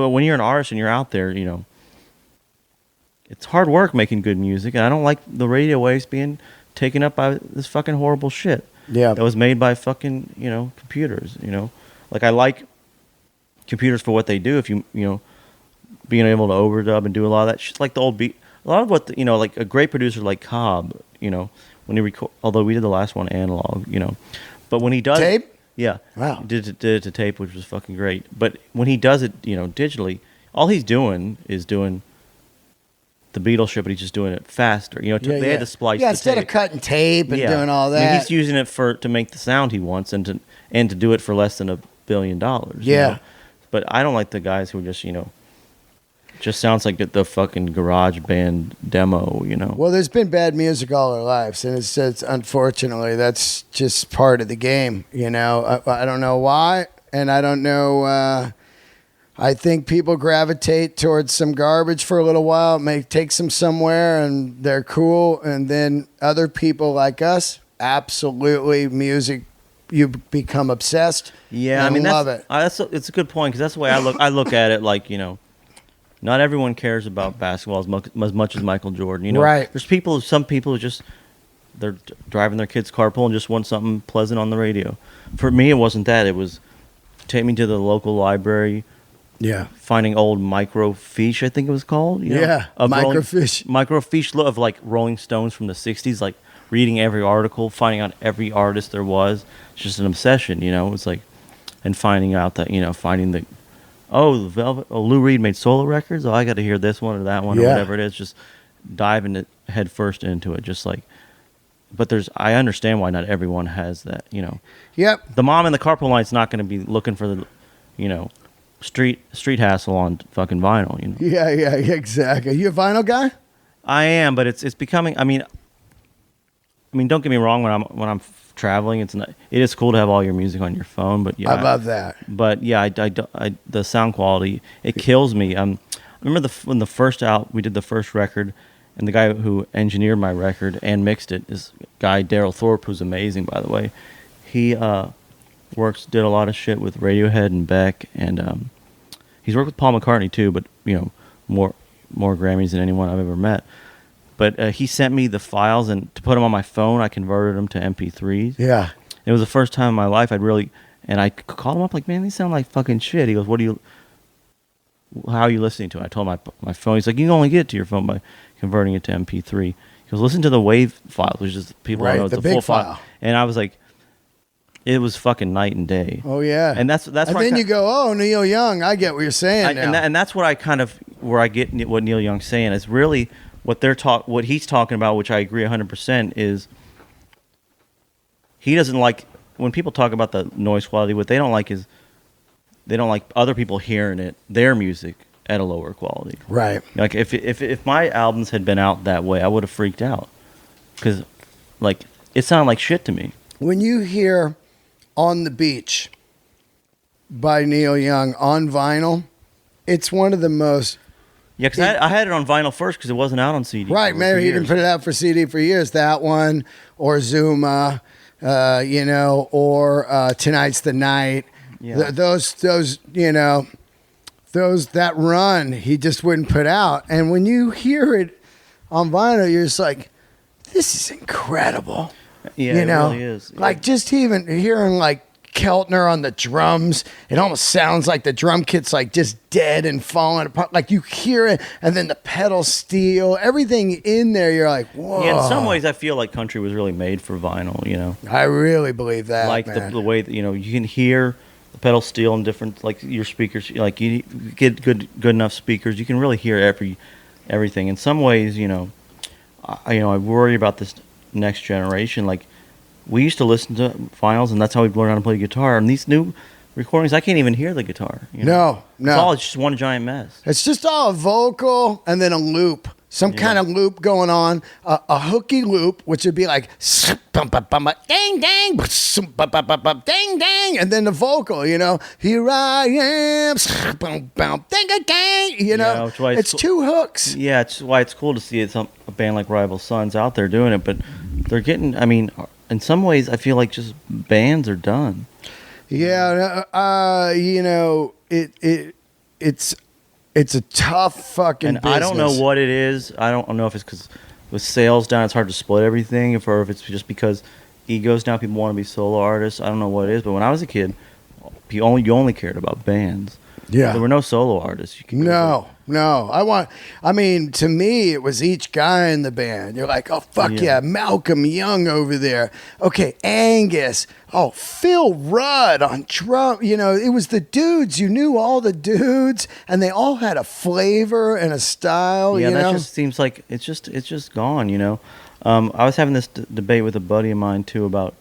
when you're an artist and you're out there, it's hard work making good music, and I don't like the radio waves being taken up by this fucking horrible shit. Yeah, that was made by fucking computers. Like I like computers for what they do. If being able to overdub and do a lot of that shit, like the old beat, a lot of what like a great producer like Cobb, when he record. Although we did the last one analog, but when he does tape, wow, did it to tape, which was fucking great. But when he does it, digitally, all he's doing is doing the Beatles shit, but he's just doing it faster. They had to splice. Yeah, instead of cutting tape and doing all that, I mean, he's using it to make the sound he wants and to do it for less than $1 billion. Yeah, but I don't like the guys who are just Just sounds like the fucking garage band demo, you know. Well, there's been bad music all our lives, and it's unfortunately that's just part of the game. You know, I don't know why, and I don't know. I think people gravitate towards some garbage for a little while, may takes them somewhere, and they're cool, and then other people like us, absolutely music. You become obsessed. Yeah, and I mean love it. It's a good point, because that's the way I look at it. Like, you know, not everyone cares about basketball as much as Michael Jordan. You know, Right. There's some people who just they're driving their kids' carpool and just want something pleasant on the radio. For me, it wasn't that. It was take me to the local library, Yeah. finding old microfiche, I think it was called. You know, Yeah, of microfiche. Microfiche of like Rolling Stones from the '60s, like reading every article, finding out every artist there was. It's just an obsession, you know. It's like, and finding out that, you know, finding the, the Velvet, Lou Reed made solo records. Oh, I got to hear this one or that one or Yeah. whatever it is. Just diving it head first into it, just like. But I understand why not everyone has that, you know. Yep. The mom in the carpool line's not going to be looking for the, you know, street hassle on fucking vinyl, you know. Yeah, exactly. You a vinyl guy? I am, but it's becoming. I mean, don't get me wrong. When I'm traveling, it is cool to have all your music on your phone. But yeah, I love that. But yeah, the sound quality, it kills me. I remember when we did the first record, and the guy who engineered my record and mixed it is guy Daryl Thorpe, who's amazing, by the way. He did a lot of shit with Radiohead and Beck, and he's worked with Paul McCartney too, but you know, more Grammys than anyone I've ever met. But he sent me the files, and to put them on my phone, I converted them to MP3s. Yeah. It was the first time in my life and I called him up like, man, these sound like fucking shit. He goes, how are you listening to it? I told him my phone. He's like, you can only get it to your phone by converting it to MP3. He goes, listen to the WAV file, which is people Right, know it's the a big full file. And I was like, it was fucking night and day. Oh yeah. And that's and where then you go, oh, Neil Young. I get what you're saying now. and that's what where I get what Neil Young's saying is really what he's talking about, which I agree 100%, is he doesn't like when people talk about the noise quality. What they don't like is they don't like other people hearing their music at a lower quality. Right. Like if my albums had been out that way, I would have freaked out because like it sounded like shit to me. When you hear "On the Beach" by Neil Young on vinyl, it's one of the most. Yeah, because I had it on vinyl first because it wasn't out on CD. Right, maybe he didn't put it out for CD for years. That one, or Zuma, you know, or Tonight's the Night. Yeah. Those, you know, that run he just wouldn't put out. And when you hear it on vinyl, you're just like, this is incredible. Yeah, you know, it really is. Like just even hearing like Keltner on the drums, it almost sounds like the drum kit's like just dead and falling apart. Like you hear it, and then the pedal steel, everything in there. You're like, whoa. Yeah, in some ways, I feel like country was really made for vinyl. You know, I really believe that. like man. the way that, you know, you can hear the pedal steel in different, like your speakers. Like you get good enough speakers, you can really hear everything. In some ways, you know, I worry about this next generation. Like we used to listen to vinyls, and that's how we learned how to play guitar. And these new recordings, I can't even hear the guitar. You know? No. It's just one giant mess. It's just all a vocal and then a loop. Some kind of loop going on, a hooky loop, which would be like dang dang, dang dang, and then the vocal, you know, here I am, dang dang, you know, which is why it's two hooks. Yeah, it's why it's cool to see a band like Rival Sons out there doing it, but they're getting. I mean, in some ways, I feel like just bands are done. Yeah, you know, it's a tough fucking business. I don't know what it is. I don't know if it's because with sales down, it's hard to split everything, or if it's just because egos now, people want to be solo artists. I don't know what it is. But when I was a kid, you only cared about bands. Yeah. There were no solo artists. No. I mean, to me, it was each guy in the band. You're like, oh, fuck yeah, Malcolm Young over there. Okay, Angus. Oh, Phil Rudd on drum. You know, it was the dudes. You knew all the dudes, and they all had a flavor and a style. Yeah, you that know? just seems like it's just gone. You know, I was having this debate with a buddy of mine too about.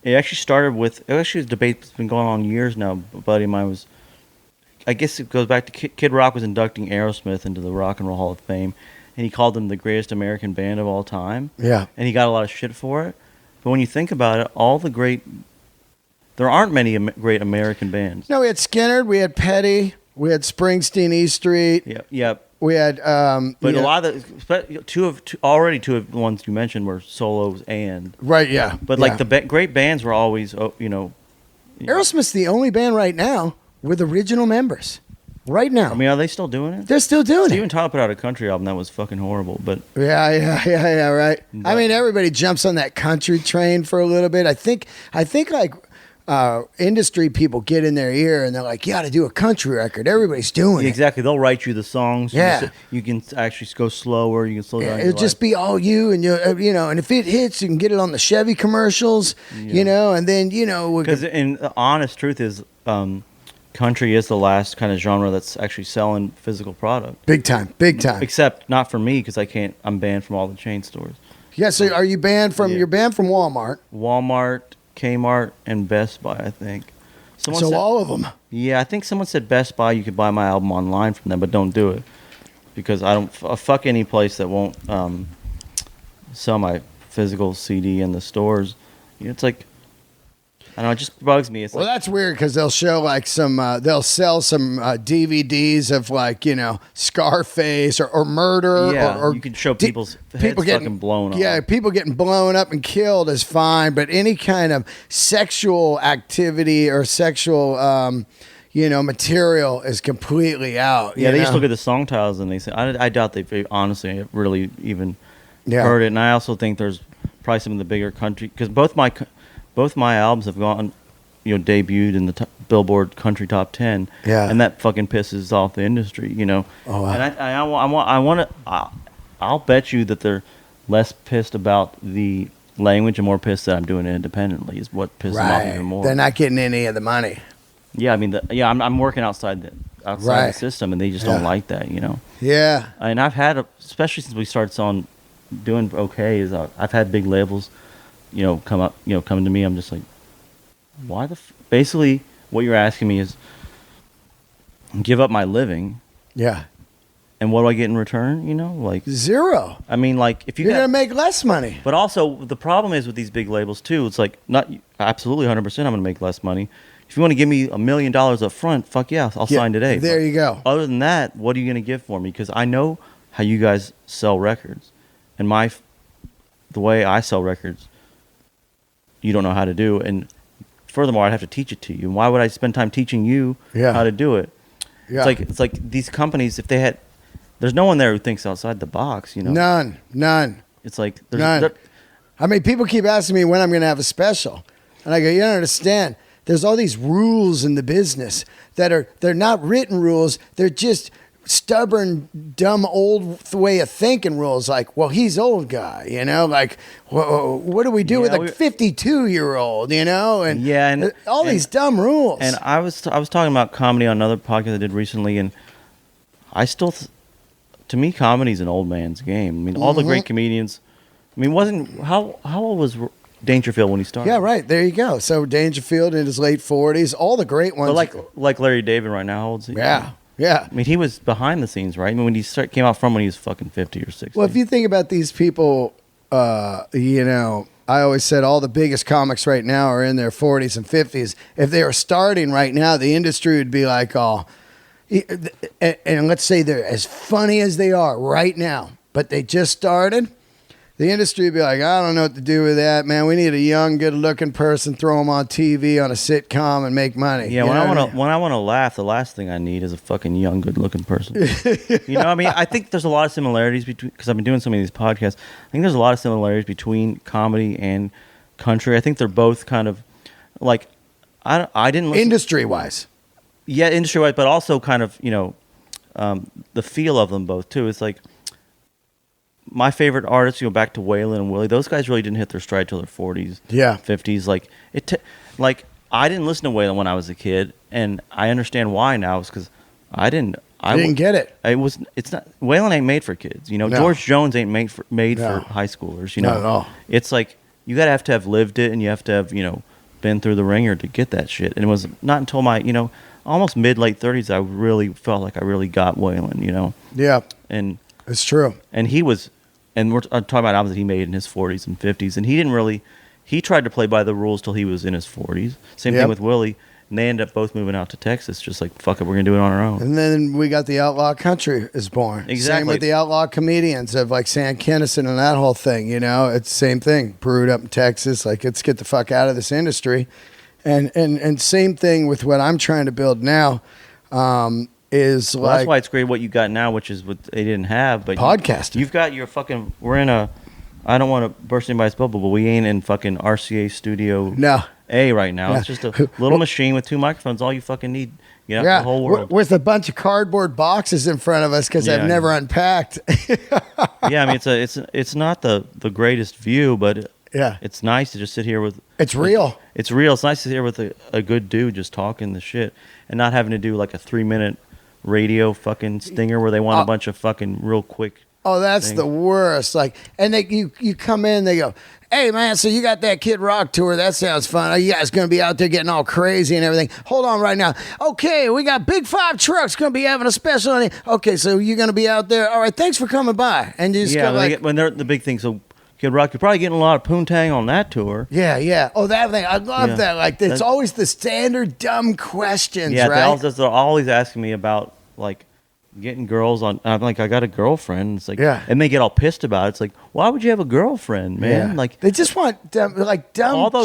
It actually started with a debate that's been going on years now. A buddy of mine was I guess it goes back to Kid Rock was inducting Aerosmith into the Rock and Roll Hall of Fame, and he called them the greatest American band of all time. Yeah. And he got a lot of shit for it. But when you think about it, there aren't many great American bands. No, we had Skinner, we had Petty, we had Springsteen, E Street. Yep. We had, But a lot of two of the ones you mentioned were solos and right, yeah. But yeah. like the great bands were always, Aerosmith's the only band right now with original members. Right now. I mean, are they still doing it? They're still doing it. Steven Tyler put out a country album that was fucking horrible, but Yeah, right. But, I mean, everybody jumps on that country train for a little bit. I think like industry people get in their ear and they're like, you got to do a country record. Everybody's doing it. exactly. They'll write you the songs. Yeah. You can actually go slower. You can slow down. It'll just be all you and and if it hits, you can get it on the Chevy commercials, and then because in the honest truth is, country is the last kind of genre that's actually selling physical product. big time. Except not for me because I'm banned from all the chain stores. Yeah. So are you banned from? Yeah. You're banned from Walmart. Walmart, Kmart, and Best Buy, I think. Someone So said, all of them. Yeah, I think someone said Best Buy, you could buy my album online from them, but don't do it. Because I don't fuck any place that won't sell my physical CD in the stores. It's like, I don't know, it just bugs me. It's Well, like, that's weird because they'll show like they'll sell some DVDs of like Scarface or Murder. yeah, or you can show people's heads fucking blown off. Yeah, people getting blown up and killed is fine, but any kind of sexual activity or sexual material is completely out. Yeah, they just look at the song titles and they say, I doubt they honestly really even Yeah. heard it. And I also think there's probably some of the bigger country, because both my albums have gone, debuted in the Billboard Country Top 10. Yeah. And that fucking pisses off the industry, Oh, wow. And I want to, I'll bet you that they're less pissed about the language and more pissed that I'm doing it independently is what pisses them off even more. They're not getting any of the money. Yeah, I mean, I'm working outside the Right. system, and they just Yeah. don't like that, Yeah. And I've had, especially since we started doing okay, I've had big labels, coming to me. I'm just like, why basically what you're asking me is give up my living, Yeah. and what do I get in return? Like Zero. I mean, like if You're gonna make less money. but also the problem is with these big labels too. It's like not absolutely 100%. I'm gonna make less money. If you want to give me $1 million up front, fuck yeah, I'll sign today. There But you go. Other than that, what are you going to give for me? Because I know how you guys sell records, and the way I sell records, you don't know how to do. And furthermore, I'd have to teach it to you. And why would I spend time teaching you how to do it? Yeah. It's like these companies, if they had, there's no one there who thinks outside the box. None. It's like None. I mean, people keep asking me when I'm going to have a special, and I go, you don't understand. There's all these rules in the business they're not written rules. They're just stubborn, dumb, old way of thinking rules. Like, well, he's old guy, like, what do we do with a 52-year-old, and all these dumb rules. And I was talking about comedy on another podcast I did recently, and I still, to me, comedy's an old man's game. I mean, all the great comedians. I mean, how old was Dangerfield when he started? Yeah, right. There you go. So Dangerfield in his late 40s, all the great ones. But like Larry David right now, how old is he? Yeah. I mean, he was behind the scenes, right? I mean, when he came out from when he was fucking 50 or 60. Well, if you think about these people, I always said all the biggest comics right now are in their 40s and 50s. If they were starting right now, the industry would be like, and let's say they're as funny as they are right now, but they just started. The industry would be like, I don't know what to do with that, man. We need a young, good-looking person, throw them on TV on a sitcom and make money. Yeah, when I want to laugh, the last thing I need is a fucking young, good-looking person. I mean, I think there's a lot of similarities between, because I've been doing so many of these podcasts. I think there's a lot of similarities between comedy and country. I think they're both kind of like, I didn't listen, industry-wise. Yeah, industry-wise, but also kind of the feel of them both too. It's like, my favorite artists, back to Waylon and Willie, those guys really didn't hit their stride till their 40s, 50s. Like I didn't listen to Waylon when I was a kid, and I understand why now. Is because I didn't get it. It's not Waylon ain't made for kids. No. George Jones ain't made for high schoolers. Not at all. It's like you gotta have lived it, and you have to have been through the ringer to get that shit. And it was not until my, almost late 30s I really felt like I really got Waylon, Yeah. And it's true. And he was, and we're talking about albums that he made in his 40s and 50s, and he tried to play by the rules till he was in his 40s. Same thing with Willie. And they ended up both moving out to Texas, just like, fuck it, we're going to do it on our own. And then we got the outlaw country is born. Exactly. Same with the outlaw comedians of like Sam Kinison and that whole thing, It's the same thing. Brewed up in Texas, like, let's get the fuck out of this industry. And same thing with what I'm trying to build now is like... That's why it's great what you got now, which is what they didn't have. But podcasting. You've got your fucking... We're in a... I don't want to burst anybody's bubble, but we ain't in fucking RCA Studio... No. A right now. Yeah. It's just a little machine with 2 microphones. All you fucking need. The whole world. With a bunch of cardboard boxes in front of us because I've never unpacked. Yeah, I mean it's not the greatest view, but it's nice to just sit here with. It's real. It's real. It's nice to sit here with a good dude just talking the shit and not having to do like a 3-minute radio fucking stinger where they want a bunch of fucking real quick. Oh, that's the worst. Like, and you come in, they go, "Hey man, so you got that Kid Rock tour? That sounds fun. Are you guys gonna be out there getting all crazy and everything? Hold on right now. Okay, we got Big 5 trucks gonna be having a special on it. Okay, so you're gonna be out there. All right, thanks for coming by." And you just go like, when they're the big thing. So Kid Rock, you're probably getting a lot of poontang on that tour. Yeah. Oh, that thing. I love that. Like, it's always the standard dumb questions, right? They're always asking me about like. Getting girls on, I'm like, I got a girlfriend. It's like, and they get all pissed about it. It's like, why would you have a girlfriend, man? Yeah. Like, they just want dumb,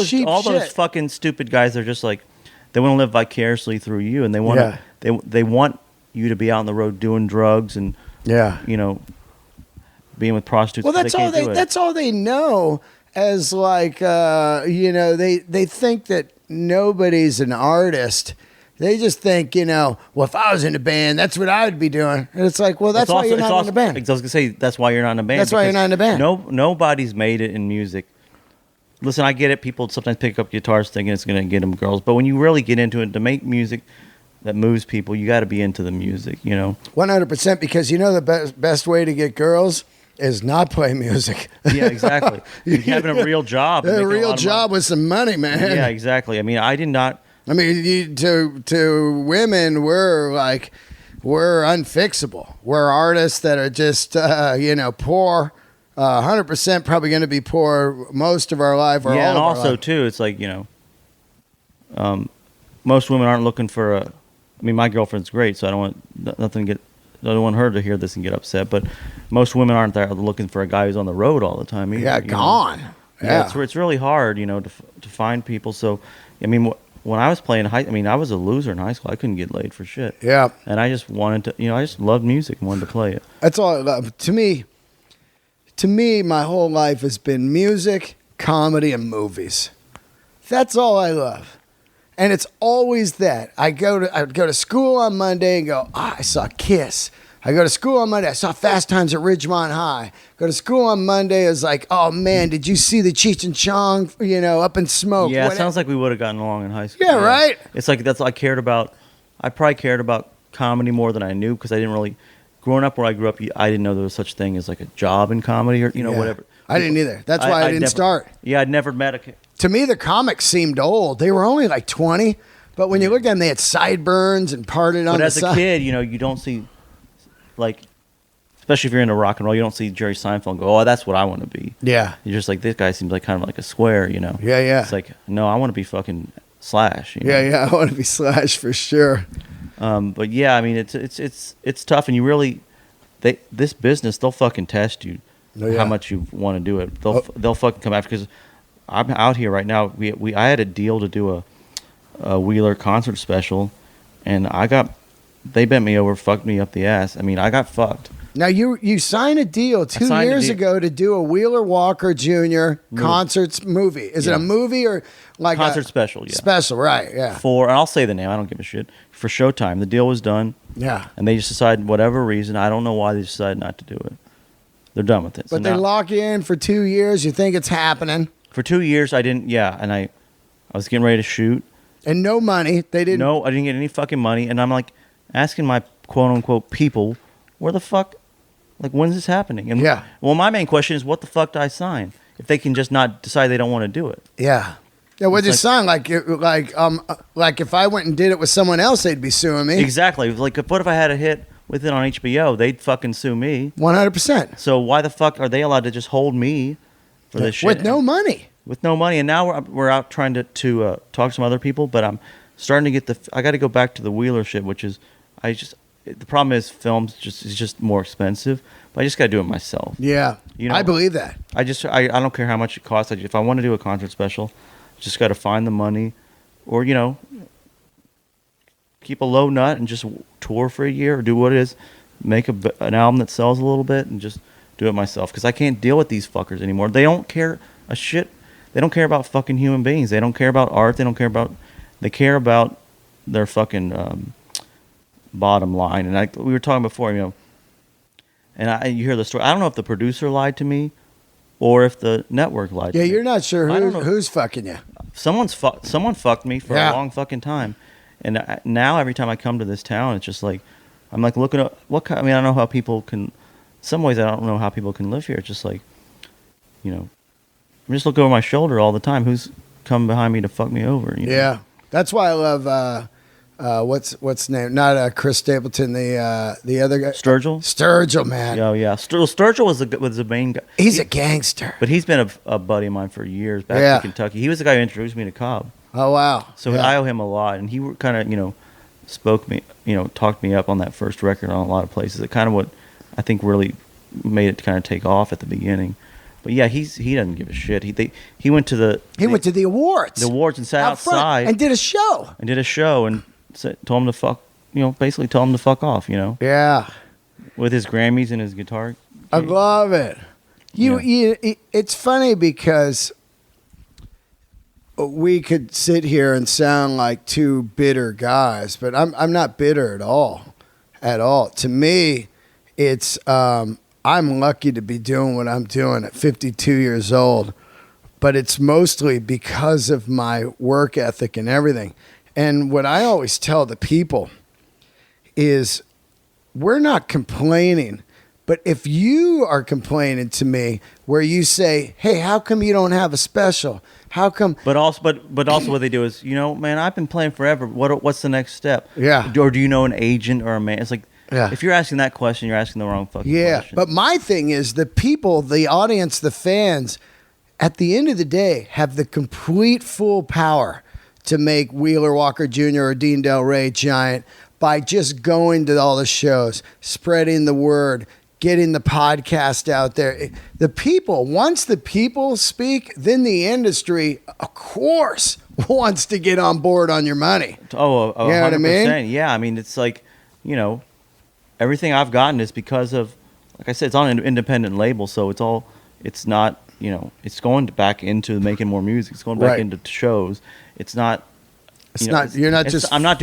cheap all shit. those fucking stupid guys are just like, they want to live vicariously through you, and they want they want you to be out on the road doing drugs and being with prostitutes. Well, that's all they know. As like, they think that nobody's an artist. They just think, well, if I was in a band, that's what I would be doing. And it's like, well, that's why you're not in a band. I was going to say, that's why you're not in a band. That's why you're not in a band. Nobody's made it in music. Listen, I get it. People sometimes pick up guitars thinking it's going to get them girls. But when you really get into it, to make music that moves people, you got to be into the music, 100%, because the best way to get girls is not play music. Yeah, exactly. You're having a real job. A real job with some money, man. Yeah, exactly. I mean, I did not... I mean, to women, we're unfixable. We're artists that are just, poor. 100% probably going to be poor most of our life. Or yeah, all and of also our life. too, it's like most women aren't looking for a. I mean, my girlfriend's great, so I don't want nothing to get. I don't want her to hear this and get upset. But most women aren't there looking for a guy who's on the road all the time either. Yeah, gone. Yeah, it's really hard, to find people. So, I mean. When I was playing I was a loser in high school. I couldn't get laid for shit. Yeah. And I just wanted to, I just loved music and wanted to play it. That's all I love. To me, my whole life has been music, comedy, and movies. That's all I love. And it's always that. I'd go to school on Monday and go, I saw Kiss. I go to school on Monday. I saw Fast Times at Ridgemont High. Go to school on Monday. It was like, oh man, did you see the Cheech and Chong? Up in smoke. Yeah, it sounds like we would have gotten along in high school. Yeah, right. It's like I probably cared about comedy more than I knew because I didn't really. Growing up where I grew up, I didn't know there was such thing as like a job in comedy or whatever. I didn't either. That's why I didn't start. Yeah, I'd never met a. To me, the comics seemed old. They were only like 20, but when you look at them, they had sideburns and parted on the side. But as a kid, you don't see. Like, especially if you're into rock and roll, you don't see Jerry Seinfeld and go, oh, that's what I want to be. Yeah. You're just like, this guy seems like kind of like a square, Yeah. It's like, no, I want to be fucking Slash. Yeah, I want to be Slash for sure. But yeah, I mean, it's tough, and you really, this business, they'll fucking test you how much you want to do it. They'll fucking come after, because I'm out here right now. I had a deal to do a Wheeler concert special, and they bent me over, fucked me up the ass. I mean, I got fucked. Now, you signed a deal 2 years ago to do a Wheeler Walker Jr. concerts movie. Is it a movie or like concert special? Yeah, special, right? Yeah. And I'll say the name. I don't give a shit. For Showtime, the deal was done. Yeah. And they just decided, whatever reason, I don't know why they decided not to do it. They're done with it. But they lock you in for 2 years. You think it's happening? For 2 years, I didn't. Yeah, and I was getting ready to shoot. And no money. They didn't. No, I didn't get any fucking money. And I'm like asking my quote unquote people, where the fuck, like, when's this happening? And well, my main question is, what the fuck do I sign if they can just not decide they don't want to do it? Yeah. Yeah, what's It's his song? Like if I went and did it with someone else, they'd be suing me. Exactly. Like, what if I had a hit with it on HBO? They'd fucking sue me. 100%. So why the fuck are they allowed to just hold me for this shit? With no money. With no money. And now we're out trying to talk to some other people, but I'm starting to get I got to go back to the Wheeler shit, which is, the problem is films is just more expensive, but I just got to do it myself. Yeah. You know, I believe that. I don't care how much it costs. If I want to do a concert special, just got to find the money, or keep a low nut and just tour for a year, or do what it is, make an album that sells a little bit, and just do it myself. Because I can't deal with these fuckers anymore. They don't care a shit. They don't care about fucking human beings. They don't care about art. They care about their fucking bottom line. And we were talking before, and you hear the story. I don't know if the producer lied to me or if the network lied to me. Yeah, you're not sure who's fucking you. Someone fucked me for a long fucking time. And now every time I come to this town, it's just like, I'm like looking at I don't know how people can, some ways I don't know how people can live here. It's just like, I'm just looking over my shoulder all the time. Who's coming behind me to fuck me over? Yeah. That's why I love, what's name? Not Chris Stapleton, the other guy. Sturgill, man. Oh, yeah. Sturgill was the main guy. He's a gangster. But he's been a buddy of mine for years back in Kentucky. He was the guy who introduced me to Cobb. Oh, wow. So I owe him a lot. And he kind of, talked me up on that first record on a lot of places. It kind of what I think really made it kind of take off at the beginning. But yeah, he doesn't give a shit. He went to the awards. The awards and sat outside and did a show. And told him to fuck. Basically told him to fuck off. Yeah. With his Grammys and his guitar. I love it. It's funny because we could sit here and sound like two bitter guys, but I'm not bitter at all. To me, it's I'm lucky to be doing what I'm doing at 52 years old, but it's mostly because of my work ethic and everything. And what I always tell the people is we're not complaining, but if you are complaining to me where you say, hey, how come you don't have a special? How come? But also what they do is, man, I've been playing forever. What's the next step? Yeah. Or do you know an agent or a man? It's like, yeah. If you're asking that question, you're asking the wrong fucking question. But my thing is the people, the audience, the fans, at the end of the day, have the complete full power to make Wheeler Walker Jr. or Dean Del Rey giant by just going to all the shows, spreading the word, getting the podcast out there. The people, once the people speak, then the industry, of course, wants to get on board on your money. Oh, you know what I mean? Yeah, I mean, it's like, everything I've gotten is because of, like I said, it's on an independent label, so it's not, it's going back into making more music. It's going back into shows. It's not. I'm not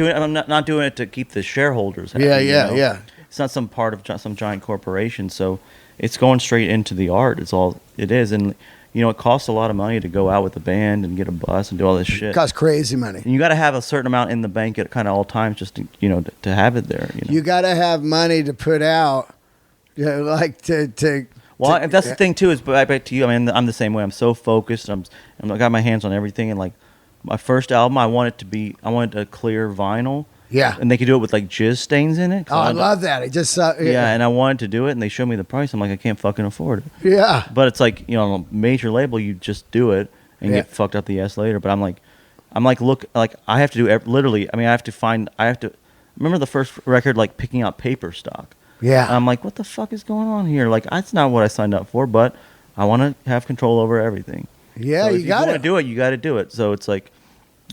doing it to keep the shareholders happy. Yeah. It's not some part of some giant corporation. So it's going straight into the art. It's all it is, and it costs a lot of money to go out with a band and get a bus and do all this shit. It costs crazy money. And you got to have a certain amount in the bank at kind of all times, just to have it there. You got to have money to put out. Like to. Well, that's the thing too. Is back to you. I mean, I'm the same way. I'm so focused. I got my hands on everything, and like my first album, I wanted a clear vinyl. Yeah. And they could do it with like jizz stains in it. Oh, I love that. I just saw. Yeah, and I wanted to do it, and they showed me the price. I'm like, I can't fucking afford it. Yeah. But it's like, on a major label, you just do it and get fucked up the ass later. But I'm like, look, like I have to do literally. I mean, I have to remember the first record, like picking out paper stock. Yeah. And I'm like, what the fuck is going on here? Like, that's not what I signed up for, but I want to have control over everything. Yeah, so you got to do it. You got to do it. So it's like,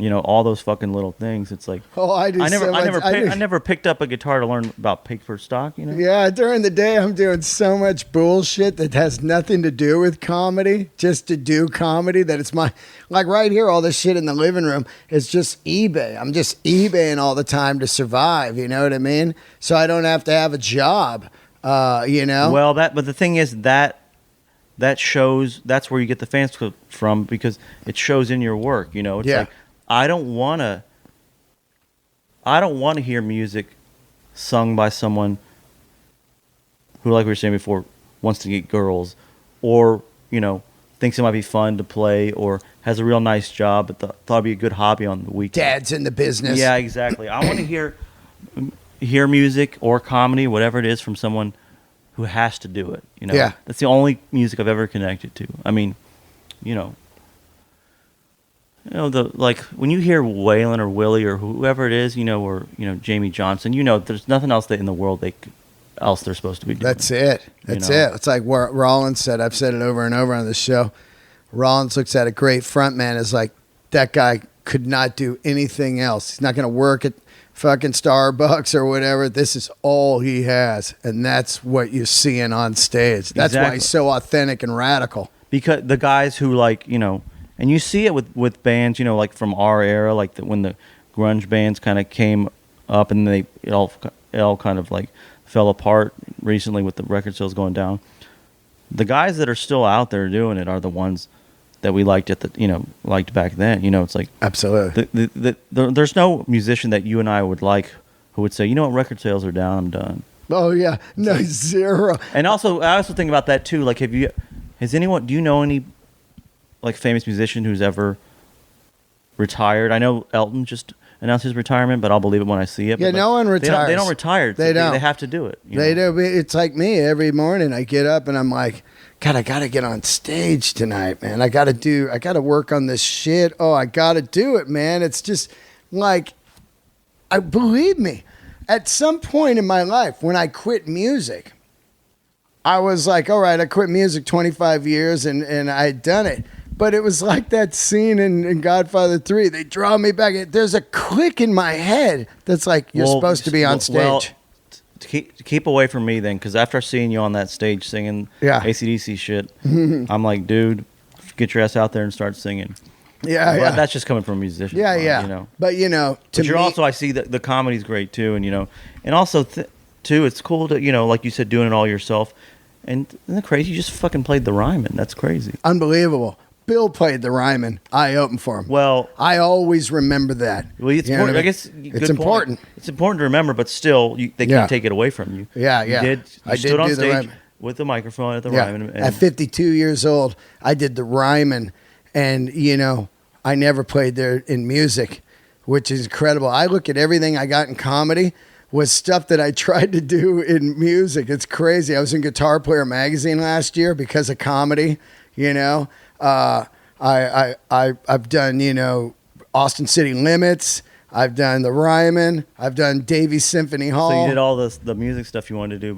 all those fucking little things. It's like, I never picked up a guitar to learn about paper stock. Yeah, during the day I'm doing so much bullshit that has nothing to do with comedy, just to do comedy. That it's like right here, all this shit in the living room is just eBay. I'm just eBaying all the time to survive. You know what I mean? So I don't have to have a job. Well, but the thing is that shows. That's where you get the fans from, because it shows in your work. It's like, I don't want to hear music sung by someone who, like we were saying before, wants to get girls, or thinks thinks it might be fun to play or has a real nice job, but thought it'd be a good hobby on the weekend. Dad's in the business. Yeah, exactly. I want to hear music or comedy, whatever it is, from someone who has to do it. You know, Yeah. That's the only music I've ever connected to. I mean, like when you hear Waylon or Willie or whoever it is, or Jamie Johnson, there's nothing else in the world else they're supposed to be doing. That's it. That's it. It's like what Rollins said. I've said it over and over on the show. Rollins looks at a great frontman as like, that guy could not do anything else. He's not going to work at fucking Starbucks or whatever. This is all he has. And that's what you're seeing on stage. That's why he's so authentic and radical. Because the guys who and you see it with bands, like from our era, like when the grunge bands kind of came up and it all kind of like fell apart recently with the record sales going down. The guys that are still out there doing it are the ones that we liked liked back then. It's like absolutely. There's no musician that you and I would like who would say, record sales are down, I'm done. Oh yeah, no, zero. And also, I also think about that too. Like, do you know any like famous musician who's ever retired? I know Elton just announced his retirement, but I'll believe it when I see it. Yeah, no one retires. They don't retire. They don't. They have to do it. They do. It's like me. Every morning I get up and I'm like, God, I got to get on stage tonight, man. I got to work on this shit. Oh, I got to do it, man. It's just like, believe me, at some point in my life when I quit music, I was like, all right, I quit music 25 years and I had done it. But it was like that scene in Godfather 3. They draw me back. There's a click in my head that's like, you're supposed to be on stage. Well, keep away from me then, because after seeing you on that stage singing AC/DC shit, I'm like, dude, get your ass out there and start singing. Yeah, well, that's just coming from a musician. Yeah, yeah. But, I see that the comedy's great too, and also, too, it's cool to, like you said, doing it all yourself. And isn't that crazy? You just fucking played the Ryman. That's crazy. Unbelievable. Bill played the Ryman. I opened for him. Well, I always remember that. Well, it's important. I guess it's important. It's important to remember, but still, they can't take it away from you. Yeah, yeah. You stood on stage with the microphone at the Ryman. And at 52 years old, I did the Ryman, and I never played there in music, which is incredible. I look at everything I got in comedy was stuff that I tried to do in music. It's crazy. I was in Guitar Player magazine last year because of comedy. I've done, Austin City Limits. I've done the Ryman. I've done Davies Symphony Hall. So you did all the music stuff you wanted to do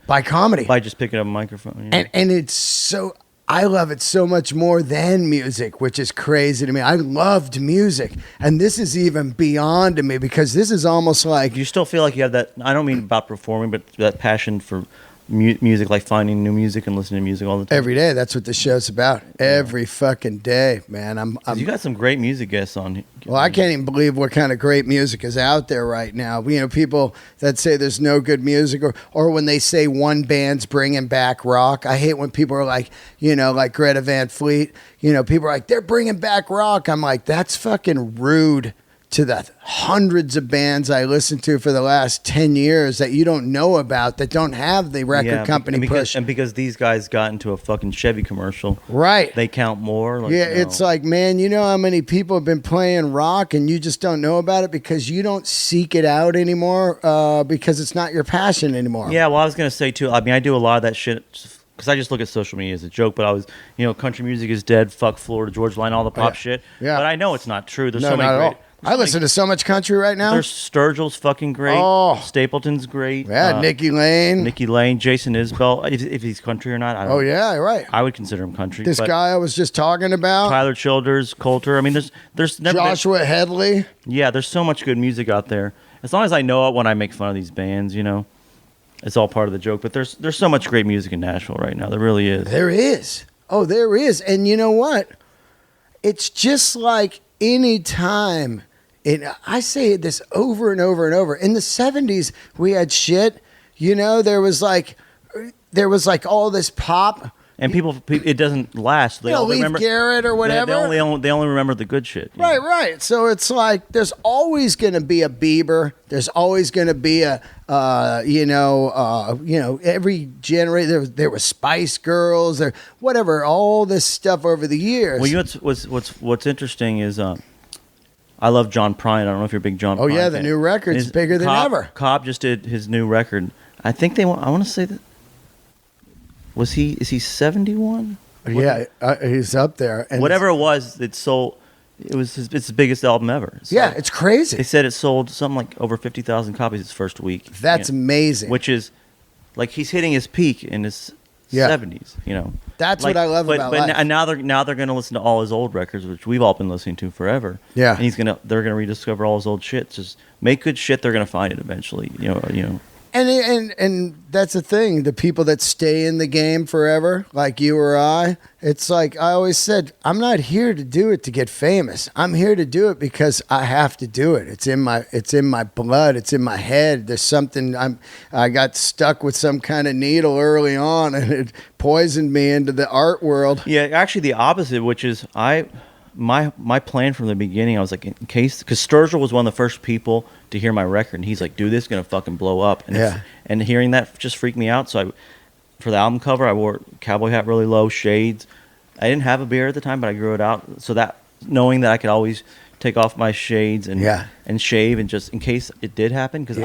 by comedy, by just picking up a microphone. And it's so, I love it so much more than music, which is crazy to me. I loved music, and this is even beyond to me because this is almost like, you still feel like you have that. I don't mean about performing, but that passion for music, like finding new music and listening to music all the time. Every day. That's what the show's about. Every fucking day, man. You got some great music guests on here. Well, I can't even believe what kind of great music is out there right now. People that say there's no good music, or when they say one band's bringing back rock. I hate when people are like, like Greta Van Fleet. People are like, they're bringing back rock. I'm like, that's fucking rude to the hundreds of bands I listened to for the last 10 years that you don't know about, that don't have the record company push. And because these guys got into a fucking Chevy commercial. Right. They count more. It's like, man, you know how many people have been playing rock and you just don't know about it because you don't seek it out anymore because it's not your passion anymore. Yeah, well, I was going to say, too, I do a lot of that shit because I just look at social media as a joke, but I was, country music is dead, fuck Florida Georgia Line, all the pop shit. Yeah. But I know it's not true. There's so many great... I listen to so much country right now. There's Sturgill's fucking great. Oh. Stapleton's great. Yeah, Nikki Lane, Jason Isbell. If he's country or not, I don't know. Yeah, right. I would consider him country. This guy I was just talking about. Tyler Childers, Coulter. There's never Joshua Headley. Yeah, there's so much good music out there. As long as I know it when I make fun of these bands, it's all part of the joke. But there's so much great music in Nashville right now. There really is. There is. Oh, there is. And you know what? It's just like any time. I say this over and over and over. In the 70s, we had shit. There was like all this pop. And people, it doesn't last. They all Leif remember Garrett or whatever. They only remember the good shit. Right. So it's like there's always going to be a Bieber. There's always going to be a, every generation. There were Spice Girls or whatever. All this stuff over the years. Well, you know what's interesting is I love John Prine. I don't know if you're a big John. Oh Prine yeah, the fan. new record's bigger than ever. Cobb just did his new record. I think I want to say that. Is he 71? Yeah, he's up there. And whatever it was, it sold. It's the biggest album ever. Yeah, it's crazy. They said it sold something like over 50,000 copies its first week. That's amazing. Which is like he's hitting his peak in his 70s. That's what I love about life. And now they're going to listen to all his old records, which we've all been listening to forever. Yeah, and they're going to rediscover all his old shit. Just make good shit. They're going to find it eventually. And that's the thing. The people that stay in the game forever, like you or I, it's like I always said, I'm not here to do it to get famous. I'm here to do it because I have to do it. It's in my blood. It's in my head. There's something. I got stuck with some kind of needle early on, and it poisoned me into the art world. Yeah, actually the opposite, which is my plan from the beginning, I was like, in case, because Sturgill was one of the first people to hear my record, and he's like, dude, this is going to fucking blow up. And hearing that just freaked me out. So for the album cover, I wore a cowboy hat really low, shades. I didn't have a beard at the time, but I grew it out. So that, knowing that I could always take off my shades and shave, and just in case it did happen, because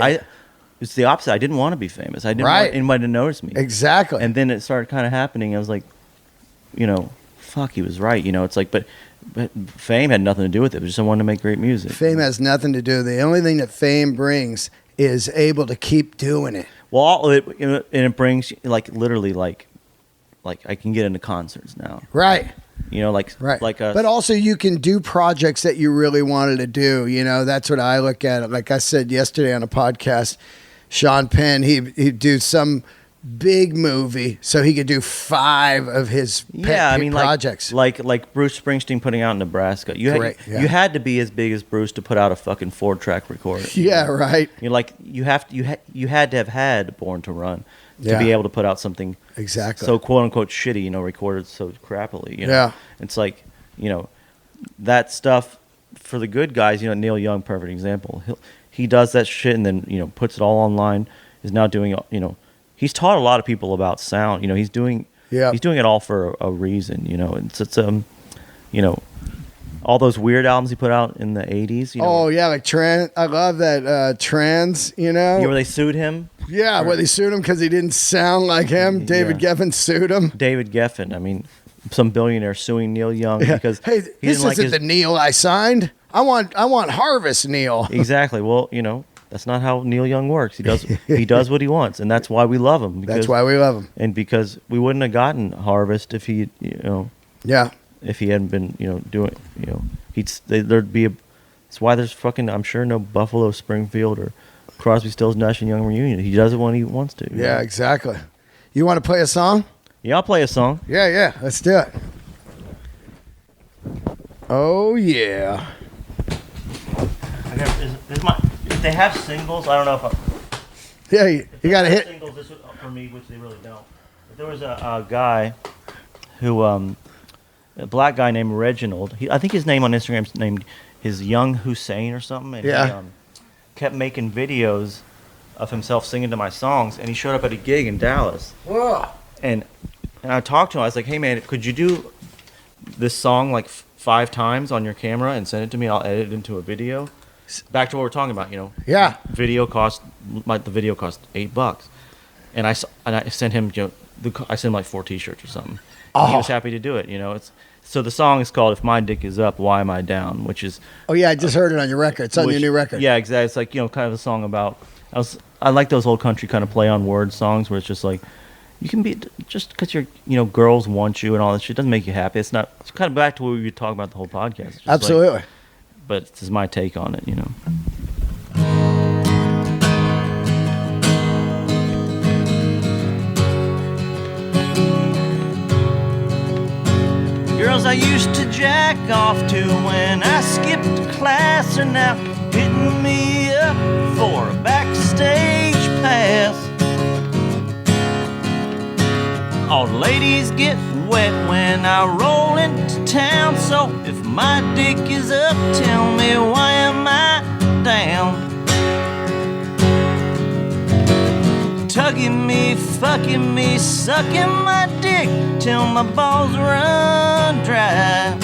it's the opposite. I didn't want to be famous. I didn't want anybody to notice me. Exactly. And then it started kind of happening. I was like, fuck, he was right. It's like, but fame had nothing to do with it. It was just someone to make great music. Fame has nothing to do. The only thing that fame brings is able to keep doing it. Well, it brings literally like I can get into concerts now. Right. But also you can do projects that you really wanted to do. That's what I look at it. Like I said yesterday on a podcast, Sean Penn, he'd do some big movie so he could do 5 of his projects. Like Bruce Springsteen putting out in Nebraska. You had to be as big as Bruce to put out a fucking 4-track recording. Yeah, right. You had to have had Born to Run to be able to put out something so quote unquote shitty, recorded so crappily. Yeah. It's like, that stuff for the good guys, Neil Young, perfect example. He does that shit and then, puts it all online, is now doing, he's taught a lot of people about sound. He's doing it all for a reason. It's all those weird albums he put out in the 80s. Oh yeah, like Trans. I love that Trans. Where they sued him. Yeah, where they sued him because he didn't sound like him. David Geffen sued him. David Geffen. I mean, some billionaire suing Neil Young because this isn't the Neil I signed. I want Harvest Neil. Exactly. Well, that's not how Neil Young works. He does what he wants, and that's why we love him. That's why we love him. And because we wouldn't have gotten Harvest if he, if he hadn't been, doing, there'd be that's why there's fucking, I'm sure, no Buffalo Springfield or Crosby, Stills, Nash and Young reunion. He does it when he wants to. Yeah, exactly. You want to play a song? Yeah, I'll play a song. Yeah, let's do it. Oh yeah. If they have singles, I don't know if you got to hit singles this for me, which they really don't. But there was a guy who, a black guy named Reginald. I think his name on Instagram is named his Young Hussein or something. And he kept making videos of himself singing to my songs, and he showed up at a gig in Dallas. Whoa. And I talked to him. I was like, "Hey man, could you do this song like 5 times on your camera and send it to me? I'll edit it into a video." Back to what we're talking about, Yeah. The video cost $8, and I sent him, I sent him like 4 T-shirts or something. Oh. He was happy to do it, So the song is called "If My Dick Is Up, Why Am I Down?" which is. Oh yeah, I just heard it on your record. It's on your new record. Yeah, exactly. It's like kind of a song about. I like those old country kind of play on word songs where it's just like, you can be just because you're girls want you and all that shit doesn't make you happy. It's not. It's kind of back to what we were talking about the whole podcast. It's just absolutely. But this is my take on it, Girls I used to jack off to when I skipped class are now hitting me up for a backstage pass. All the ladies get wet when I roll into town. So if my dick is up, tell me why am I down? Tugging me, fucking me, sucking my dick till my balls run dry.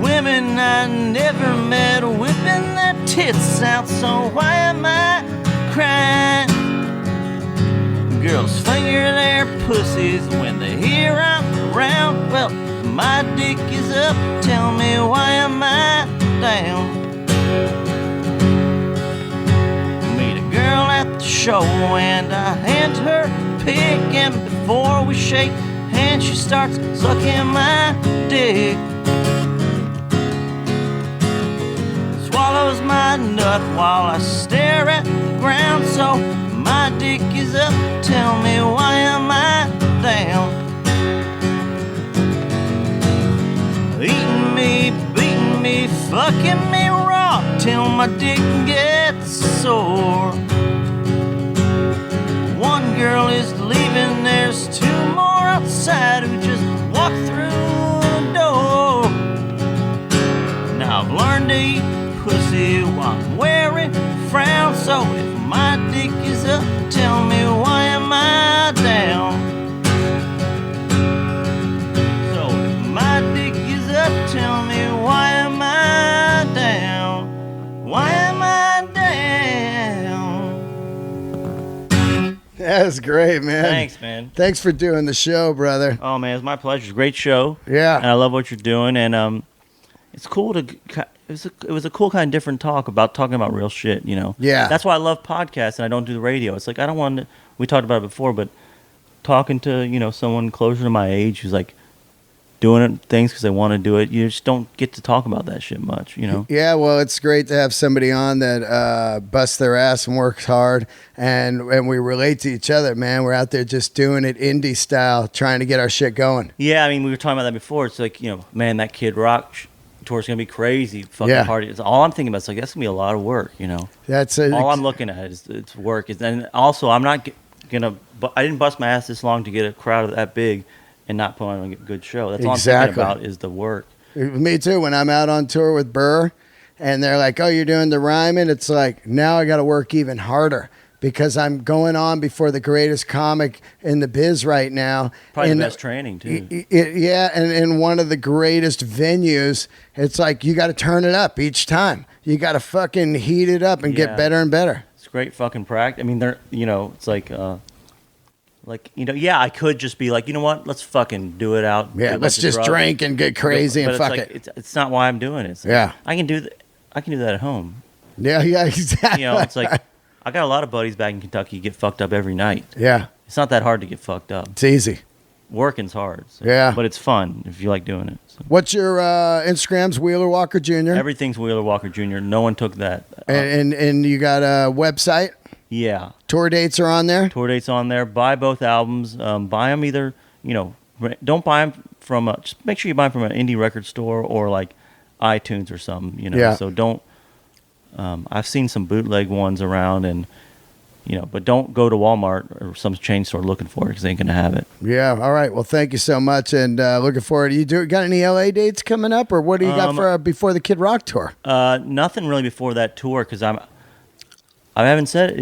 Women I never met whipping their tits out, so why am I crying? Girls finger their pussies when they hear I'm around. Well, if my dick is up, tell me why am I down? Meet a girl at the show and I hand her a pic, and before we shake hands she starts sucking my dick. Swallows my nut while I stare at the ground. So my dick is up, tell me why am I down? Eating me, beating me, fucking me raw till my dick gets sore. One girl is leaving, there's two more outside who just walked through the door. Now I've learned to eat pussy while I'm wearing a frown. So if my dick is up, tell me why am I down? So if my dick is up, tell me why am I down? Why am I down? That's great, man. Thanks, man. Thanks for doing the show, brother. Oh man, it's my pleasure. It's a great show. Yeah. And I love what you're doing, and it's cool to. It was a cool kind of different talking about real shit, you know. Yeah. That's why I love podcasts and I don't do the radio. It's like I don't want to. We talked about it before, but talking to someone closer to my age who's like doing things because they want to do it, you just don't get to talk about that shit much, you know. Yeah, well, it's great to have somebody on that busts their ass and works hard, and we relate to each other, man. We're out there just doing it indie style, trying to get our shit going. Yeah, I mean, we were talking about that before. It's like, man, that Kid Rock tour's gonna be crazy. Fucking party. It's all I'm thinking about. It's like that's gonna be a lot of work, you know. That's all I'm looking at is it's work. And also, I'm not gonna. I didn't bust my ass this long to get a crowd that big and not put on a good show. That's all I'm thinking about is the work. Me too. When I'm out on tour with Burr, and they're like, "Oh, you're doing the rhyming," it's like now I got to work even harder. Because I'm going on before the greatest comic in the biz right now. Probably the best training, too. Yeah, and in one of the greatest venues, it's like you got to turn it up each time. You got to fucking heat it up and get better and better. It's great fucking practice. I mean, it's like, I could just be like, you know what, let's fucking do it out. Yeah, let's just drink and get crazy and fuck it. It's not why I'm doing it. It's like, I can do that at home. Yeah, exactly. It's like, I got a lot of buddies back in Kentucky get fucked up every night. Yeah. It's not that hard to get fucked up. It's easy. Working's hard. So. Yeah. But it's fun if you like doing it. So. What's your Instagram's Wheeler Walker Jr.? Everything's Wheeler Walker Jr. No one took that. And you got a website? Yeah. Tour dates are on there? Tour dates on there. Buy both albums. Buy them either, don't buy them from just make sure you buy them from an indie record store or like iTunes or something, Yeah. So don't. I've seen some bootleg ones around, and but don't go to Walmart or some chain store looking for it because they ain't gonna have it. Yeah. All right. Well, thank you so much, and looking forward. Got any LA dates coming up, or what do you got for before the Kid Rock tour? Nothing really before that tour because I haven't said it.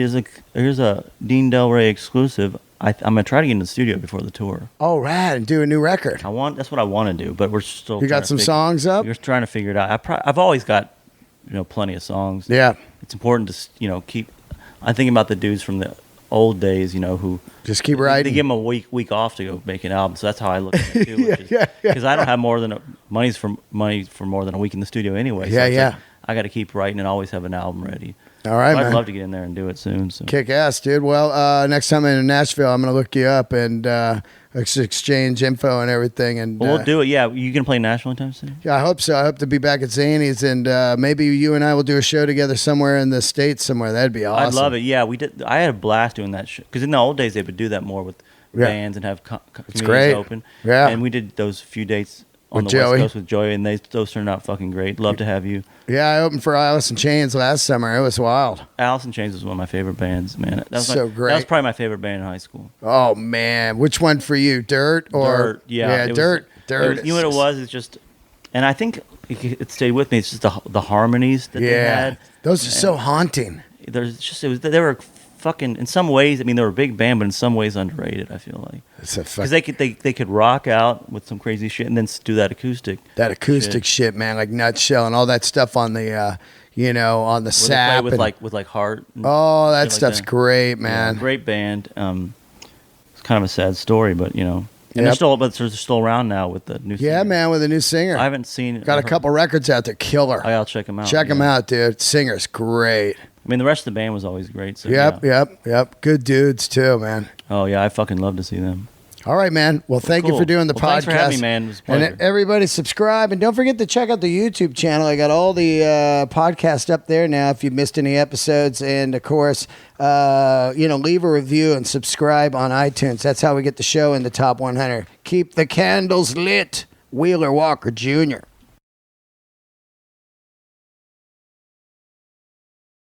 Here's a Dean Del Rey exclusive. I'm gonna try to get in the studio before the tour. Oh, rad! And do a new record. That's what I want to do, but we're still. You got some songs up? We're trying to figure it out. I've always got plenty of songs. Yeah. It's important to keep. I'm thinking about the dudes from the old days, who just keep writing. They give them a week off to go make an album, so that's how I look at it too. Because I don't have more than money for more than a week in the studio anyway. So like, I got to keep writing and always have an album ready. All right, so man. I'd love to get in there and do it soon. So. Kick ass, dude. Well, next time I'm in Nashville, I'm gonna look you up and exchange info and everything. And we'll do it. Yeah, you gonna play Nashville anytime soon? Yeah, I hope so. I hope to be back at Zany's, and maybe you and I will do a show together somewhere in the States somewhere. That'd be awesome. I'd love it. Yeah, we did. I had a blast doing that shit because in the old days they would do that more with bands and have communities open. Yeah, and we did those few dates on With the Joey? West Coast with Joey, and those turned out fucking great. Love to have you. Yeah, I opened for Alice in Chains last summer. It was wild. Alice in Chains was one of my favorite bands, man. That was So great. That was probably my favorite band in high school. Oh man, which one for you? Dirt or Dirt, yeah, Dirt. Dirt. You know what it was? It's just, and I think it stayed with me. It's just the harmonies that they had. Those are so haunting. They were fucking, in some ways, I mean, they were a big band, but in some ways underrated, I feel like. Because they could rock out with some crazy shit and then do that acoustic. That acoustic shit, man, like Nutshell and all that stuff on the, on the Where sap. they play with Heart. Oh, that stuff's that. great, man. Yeah, great band. It's kind of a sad story, but And Yep. they're still around now with the new singer. Yeah, man, with a new singer. I haven't seen. Got a couple records out there. Killer. I'll check them out. Check them out, dude. Singer's great. I mean, the rest of the band was always great. So Yep. Good dudes too, man. Oh yeah, I fucking love to see them. All right, man. Well, thank you Cool. for doing the Well, podcast. thanks for having me, man. It was a pleasure. And everybody subscribe. And don't forget to check out the YouTube channel. I got all the podcasts up there now if you missed any episodes. And, of course, leave a review and subscribe on iTunes. That's how we get the show in the top 100. Keep the candles lit. Wheeler Walker Jr.